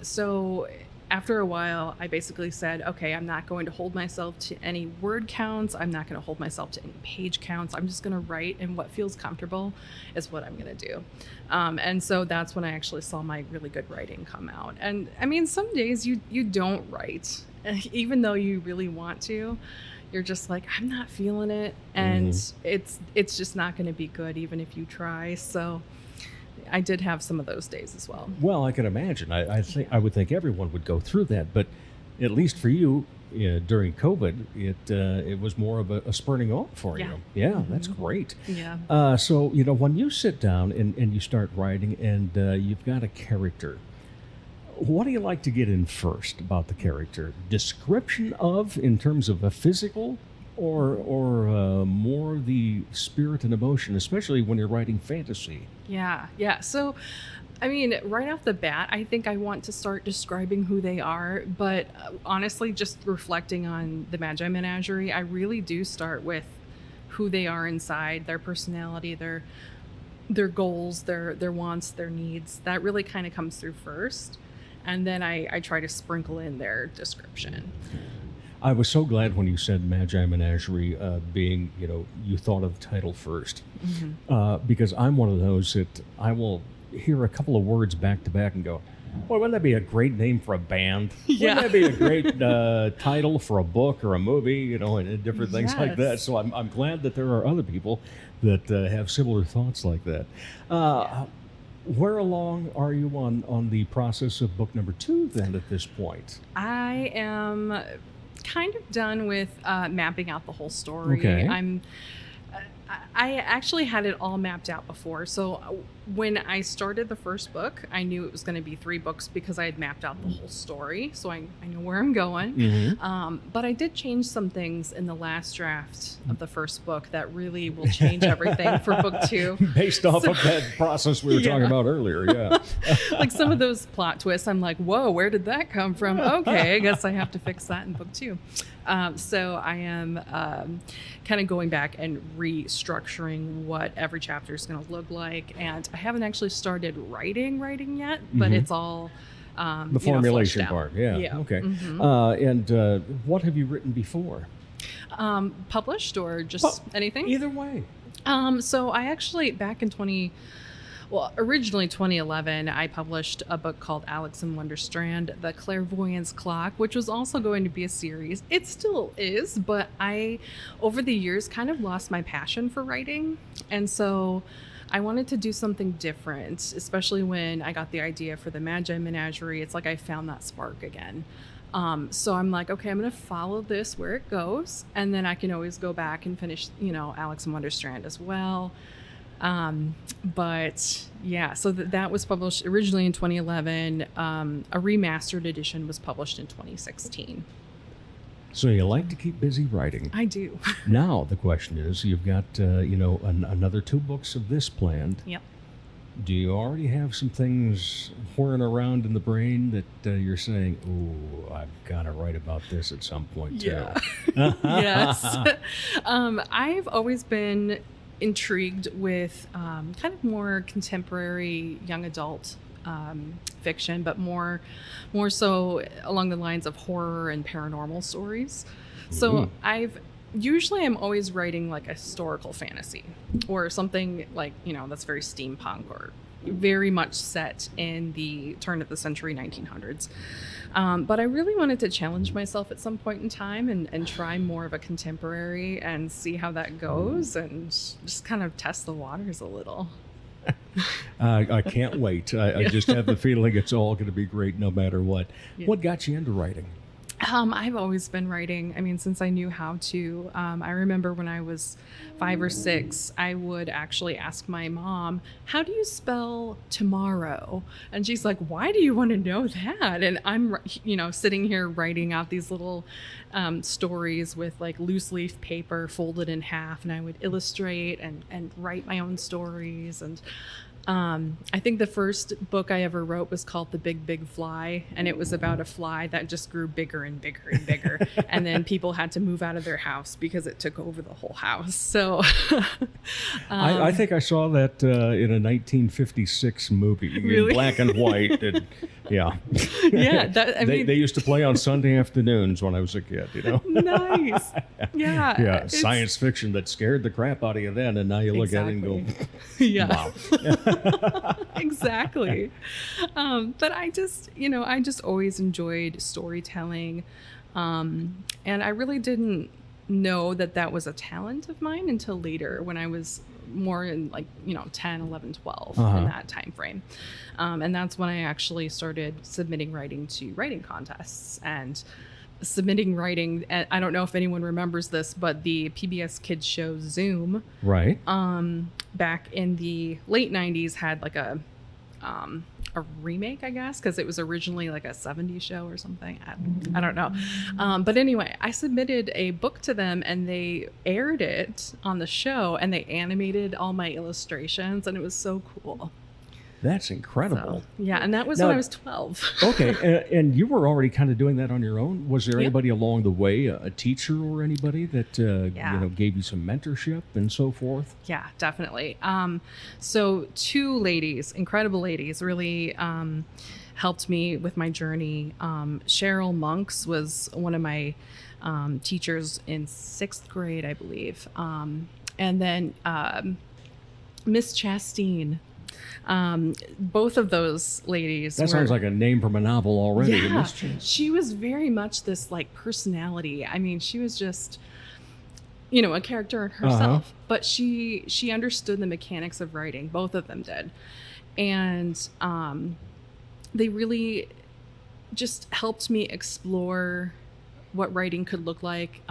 So after a while, I basically said, okay, I'm not going to hold myself to any word counts. I'm not going to hold myself to any page counts. I'm just going to write, and what feels comfortable is what I'm going to do. And so that's when I actually saw my really good writing come out. And I mean, some days you don't write, even though you really want to. You're just like, I'm not feeling it, and it's just not going to be good even if you try. So I did have some of those days as well. Well, I can imagine. I would think everyone would go through that, but at least for you, during COVID, it was more of a spurting on for you. Yeah, that's great. Yeah. So when you sit down and you start writing, and you've got a character, what do you like to get in first about the character? Description of, in terms of a physical, or more the spirit and emotion, especially when you're writing fantasy? Yeah. So, I mean, right off the bat, I think I want to start describing who they are. But honestly, just reflecting on the Magi Menagerie, I really do start with who they are inside, their personality, their goals, their wants, their needs. That really kind of comes through first. And then I try to sprinkle in their description. I was so glad when you said Magi Menagerie, being, you thought of the title first. Because I'm one of those that I will hear a couple of words back to back and go, boy, wouldn't that be a great name for a band? Yeah. Wouldn't that be a great title for a book or a movie, and different things like that. So I'm glad that there are other people that have similar thoughts like that. Where along are you on the process of book number 2 then at this point? I am kind of done with mapping out the whole story. Okay. I actually had it all mapped out before. So when I started the first book, I knew it was going to be 3 books because I had mapped out the whole story. So I know where I'm going. But I did change some things in the last draft of the first book that really will change everything for book 2. Based off of that process we were talking about earlier, yeah. Like some of those plot twists, I'm like, whoa, where did that come from? Okay, I guess I have to fix that in book 2. So I am kind of going back and restructuring what every chapter is going to look like. And I haven't actually started writing yet, but it's all the formulation part. Yeah. Okay. And what have you written before? Published or just anything? Either way. So I actually, originally 2011, I published a book called Alex in Wonderstrand, The Clairvoyance Clock, which was also going to be a series. It still is, but I, over the years, kind of lost my passion for writing. And so I wanted to do something different, especially when I got the idea for the Magi Menagerie. It's like I found that spark again. So I'm like, okay, I'm going to follow this where it goes. And then I can always go back and finish, Alex and Wonderstrand as well. But yeah, so that was published originally in 2011. A remastered edition was published in 2016. So you like to keep busy writing. I do. Now the question is, you've got, another 2 books of this planned. Yep. Do you already have some things whirring around in the brain that you're saying, "Ooh, I've got to write about this at some point too"? Yeah. Yes. I've always been intrigued with kind of more contemporary young adult fiction, but more so along the lines of horror and paranormal stories. So I'm always writing like a historical fantasy or something like, that's very steampunk or very much set in the turn of the century 1900s. But I really wanted to challenge myself at some point in time and try more of a contemporary and see how that goes and just kind of test the waters a little. I can't wait. I just have the feeling it's all going to be great no matter what. Yeah. What got you into writing? I've always been writing. I mean, since I knew how to. I remember when I was 5 or 6, I would actually ask my mom, "How do you spell tomorrow?" And she's like, "Why do you want to know that?" And I'm, sitting here writing out these little stories with like loose leaf paper folded in half, and I would illustrate and write my own stories. And I think the first book I ever wrote was called The Big, Big Fly, and it was about a fly that just grew bigger and bigger and bigger. And then people had to move out of their house because it took over the whole house. So I think I saw that in a 1956 movie really? In black and white. And, yeah. Yeah. They used to play on Sunday afternoons when I was a kid, Nice. Yeah. Yeah. Science fiction that scared the crap out of you then, and now you look at it and go, yeah. Wow. Exactly. But I just always enjoyed storytelling. And I really didn't know that was a talent of mine until later when I was more in 10, 11, 12 in that time frame. And that's when I actually started submitting writing to writing contests and submitting writing. I don't know if anyone remembers this, but the PBS kids show Zoom, right? Back in the late 90s had like a remake, I guess, because it was originally like a 70s show or something. I don't know. But anyway, I submitted a book to them and they aired it on the show and they animated all my illustrations and it was so cool. That's incredible. So, yeah, and that was when I was 12. Okay, and you were already kind of doing that on your own? Was there anybody along the way, a teacher or anybody that gave you some mentorship and so forth? Yeah, definitely. So 2 ladies, incredible ladies, really helped me with my journey. Cheryl Monks was one of my teachers in 6th grade, I believe. And then Miss Chastine. Both of those ladies. That sounds like a name from a novel already. Yeah, she was very much this like personality. I mean, she was just, a character in herself. But she understood the mechanics of writing. Both of them did, and they really just helped me explore what writing could look like.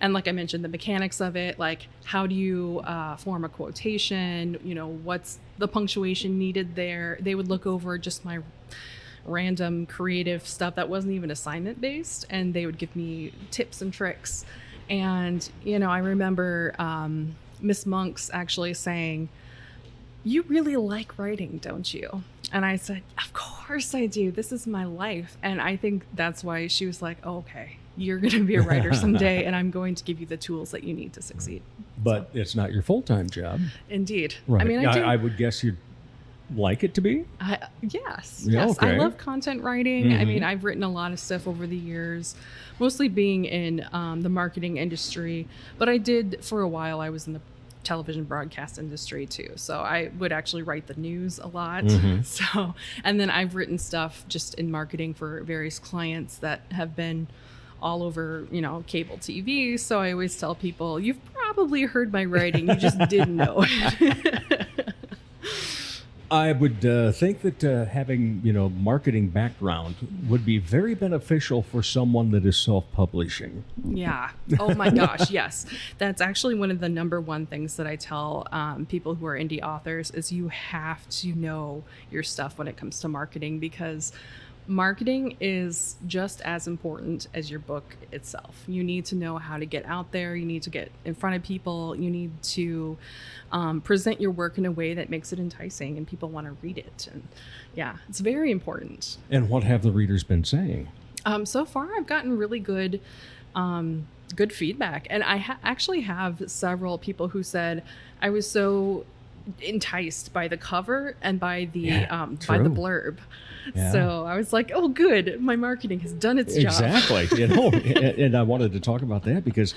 And like I mentioned, the mechanics of it, like how do you form a quotation, what's the punctuation needed there. They would look over just my random creative stuff that wasn't even assignment based, and they would give me tips and tricks. And, I remember Miss Monks actually saying, "You really like writing, don't you?" And I said, "Of course I do. This is my life." And I think that's why she was like, "Oh, okay, you're going to be a writer someday, and I'm going to give you the tools that you need to succeed." But it's not your full-time job. Indeed. Right. I mean, I would guess you'd like it to be? Yes. Yeah, yes. okay. I love content writing. I mean, I've written a lot of stuff over the years, mostly being in the marketing industry. But I did, for a while, I was in the television broadcast industry too. So I would actually write the news a lot. So, and then I've written stuff just in marketing for various clients that have been all over, cable TV. So I always tell people, you've probably heard my writing, you just didn't know it. I would think that having, marketing background would be very beneficial for someone that is self-publishing. Yeah. Oh my gosh. Yes. That's actually one of the number one things that I tell people who are indie authors is you have to know your stuff when it comes to marketing, because marketing is just as important as your book itself. You need to know how to get out there. You need to get in front of people. You need to present your work in a way that makes it enticing and people want to read it. And yeah, it's very important. And what have the readers been saying? So far, I've gotten really good feedback. And I actually have several people who said, I was so enticed by the cover and by the blurb. Yeah. So I was like, oh, good. My marketing has done its job. Exactly. And I wanted to talk about that because,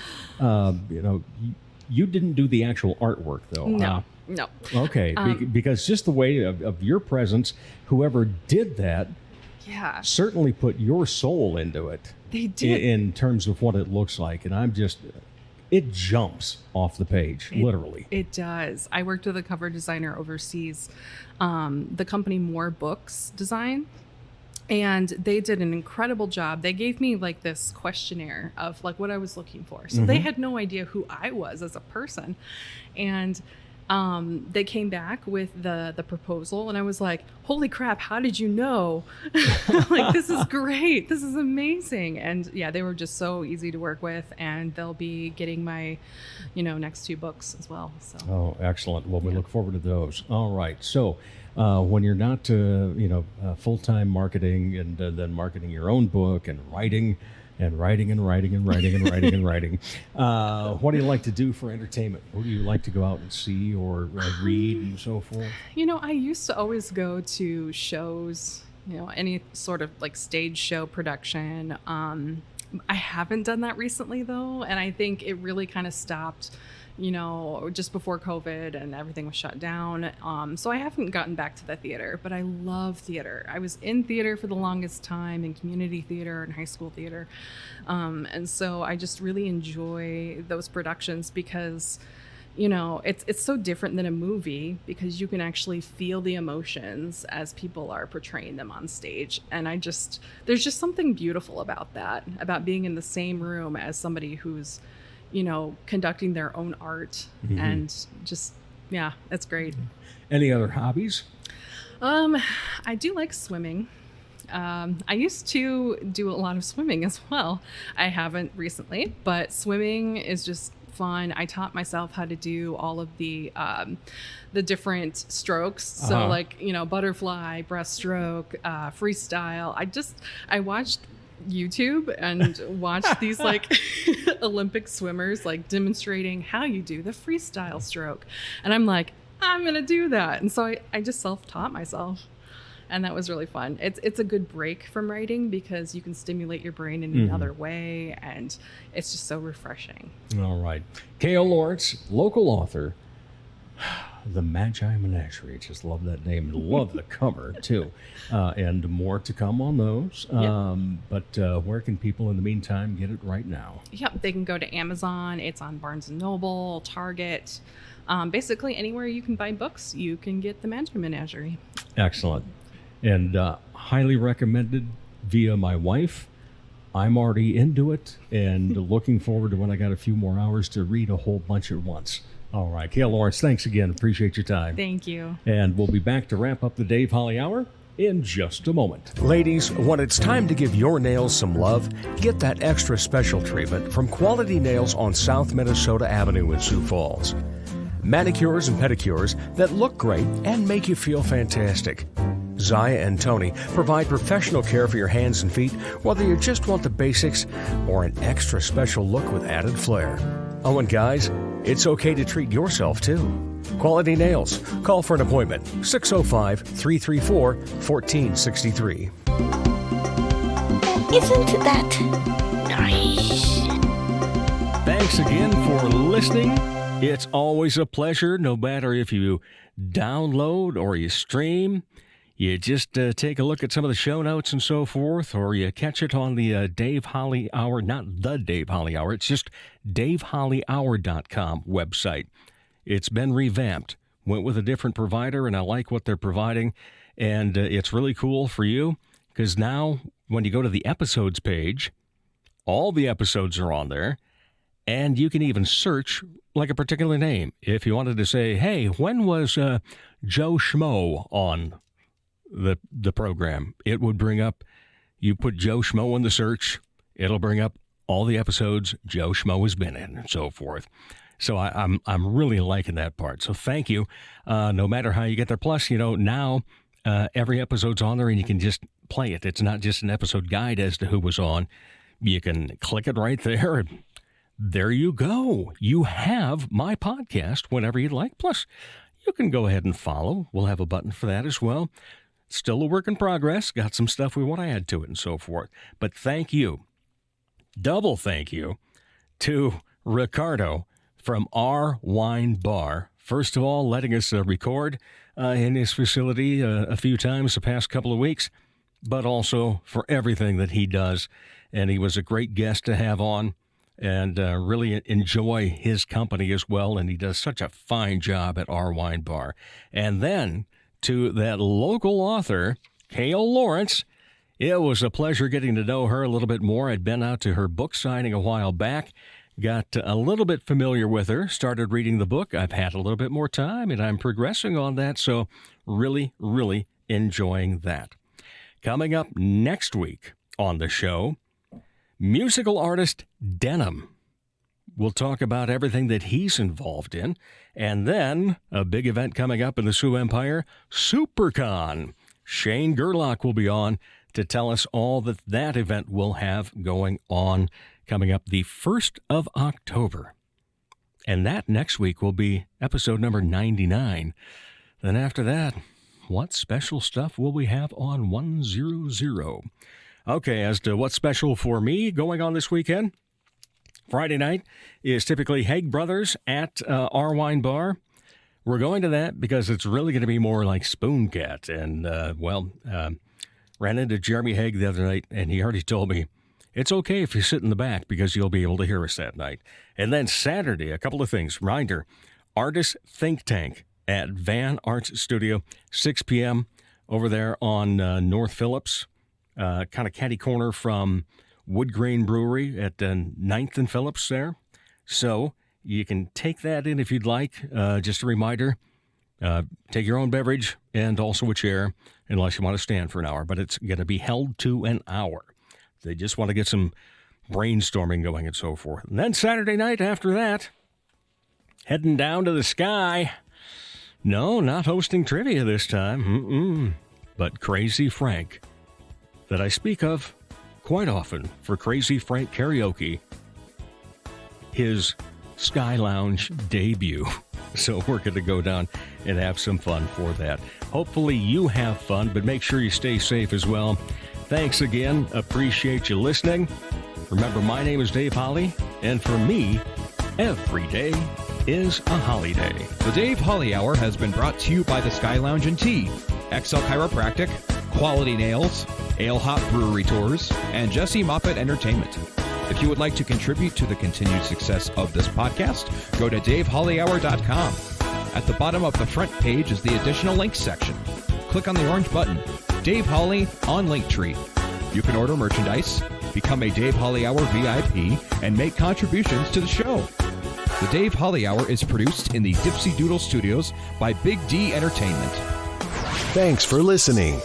you didn't do the actual artwork, though. No. Okay. Because just the way of your presence, whoever did that certainly put your soul into it. They did. In terms of what it looks like. And it jumps off the page, literally. It does. I worked with a cover designer overseas, the company More Books Design, and they did an incredible job. They gave me like this questionnaire of like what I was looking for. So they had no idea who I was as a person. And they came back with the proposal, and I was like, holy crap, how did you know? Like, this is great. This is amazing. And yeah, they were just so easy to work with, and they'll be getting my, next 2 books as well. So. Oh, excellent. Well, we look forward to those. All right. So when you're not, full-time marketing and then marketing your own book and writing, what do you like to do for entertainment? Who do you like to go out and see or read and so forth? I used to always go to shows, any sort of like stage show production. I haven't done that recently, though, and I think it really kind of stopped, just before COVID and everything was shut down. So I haven't gotten back to the theater, but I love theater. I was in theater for the longest time, in community theater and high school theater. And so I just really enjoy those productions because, it's so different than a movie because you can actually feel the emotions as people are portraying them on stage. And there's just something beautiful about that, about being in the same room as somebody who's conducting their own art and just, it's great. Any other hobbies? I do like swimming. I used to do a lot of swimming as well. I haven't recently, but swimming is just fun. I taught myself how to do all of the different strokes. So like, butterfly, breaststroke, freestyle. I watched YouTube and watch these like Olympic swimmers like demonstrating how you do the freestyle stroke, and I'm like, I'm gonna do that. And so I just self-taught myself, and that was really fun. It's a good break from writing because you can stimulate your brain in another way, and it's just so refreshing. All right. Kale Lawrence, local author, the Magi Menagerie. Just love that name. Love the cover, too. And more to come on those. But where can people, in the meantime, get it right now? Yep, they can go to Amazon. It's on Barnes & Noble, Target. Basically, anywhere you can buy books, you can get the Magi Menagerie. Excellent. And highly recommended via my wife. I'm already into it and looking forward to when I got a few more hours to read a whole bunch at once. All right, Kale Lawrence, thanks again. Appreciate your time. Thank you. And we'll be back to wrap up the Dave Holly Hour in just a moment. Ladies, when it's time to give your nails some love, get that extra special treatment from Quality Nails on South Minnesota Avenue in Sioux Falls. Manicures and pedicures that look great and make you feel fantastic. Zaya and Tony provide professional care for your hands and feet, whether you just want the basics or an extra special look with added flair. Oh, and guys, it's okay to treat yourself, too. Quality Nails. Call for an appointment. 605-334-1463. Isn't that nice? Thanks again for listening. It's always a pleasure, no matter if you download or you stream. You just take a look at some of the show notes and so forth, or you catch it on the Dave Holly Hour, not the Dave Holly Hour, it's just DaveHollyHour.com website. It's been revamped. went with a different provider, and I like what they're providing. And it's really cool for you because now when you go to the episodes page, all the episodes are on there, and you can even search like a particular name. If you wanted to say, hey, when was Joe Schmo on the program? It would bring up, you put Joe Schmo in the search, it'll bring up all the episodes Joe Schmo has been in and so forth. So I'm really liking that part. So thank you. No matter how you get there. Plus, now every episode's on there and you can just play it. It's not just an episode guide as to who was on. You can click it right there and there you go. You have my podcast whenever you'd like. Plus, you can go ahead and follow. We'll have a button for that as well. Still a work in progress. Got some stuff we want to add to it and so forth. But thank you. Double thank you to Riccardo from Our Wine Bar. First of all, letting us record in his facility a few times the past couple of weeks, but also for everything that he does. And he was a great guest to have on. And really enjoy his company as well. And he does such a fine job at Our Wine Bar. And then to that local author, Kale Lawrence, it was a pleasure getting to know her a little bit more. I'd been out to her book signing a while back, got a little bit familiar with her, started reading the book. I've had a little bit more time, and I'm progressing on that. So really, really enjoying that. Coming up next week on the show, musical artist Denim. We'll talk about everything that he's involved in. And then a big event coming up in the Sioux Empire, SuperCon. Shane Gerlach will be on to tell us all that event will have going on coming up the 1st of October. And that next week will be episode number 99. Then after that, what special stuff will we have on 100? Okay, as to what's special for me going on this weekend, Friday night is typically Haig Brothers at Our Wine Bar. We're going to that because it's really going to be more like Spoon Cat. And, ran into Jeremy Haig the other night, and he already told me it's okay if you sit in the back because you'll be able to hear us that night. And then Saturday, a couple of things. Reminder, Artist Think Tank at Van Arts Studio, 6 p.m. over there on North Phillips. Kind of catty corner from Wood Grain Brewery at 9th and Phillips there. So you can take that in if you'd like. Just a reminder, take your own beverage and also a chair, unless you want to stand for an hour. But it's going to be held to an hour. They just want to get some brainstorming going and so forth. And then Saturday night after that, heading down to the Sky. No, not hosting trivia this time. But Crazy Frank, that I speak of quite often for Crazy Frank Karaoke, his Sky Lounge debut. So we're going to go down and have some fun for that. Hopefully you have fun, but make sure you stay safe as well. Thanks again. Appreciate you listening. Remember, my name is Dave Holly, and for me, every day is a holiday. The Dave Holly Hour has been brought to you by the Sky Lounge and Tea, XL Chiropractic, Quality Nails, Ale Hop Brewery Tours, and Jesse Moffett Entertainment. If you would like to contribute to the continued success of this podcast, go to DaveHollyHour.com. At the bottom of the front page is the additional links section. Click on the orange button, Dave Holly on Linktree. You can order merchandise, become a Dave Holly Hour VIP, and make contributions to the show. The Dave Holly Hour is produced in the Dipsy Doodle Studios by Big D Entertainment. Thanks for listening.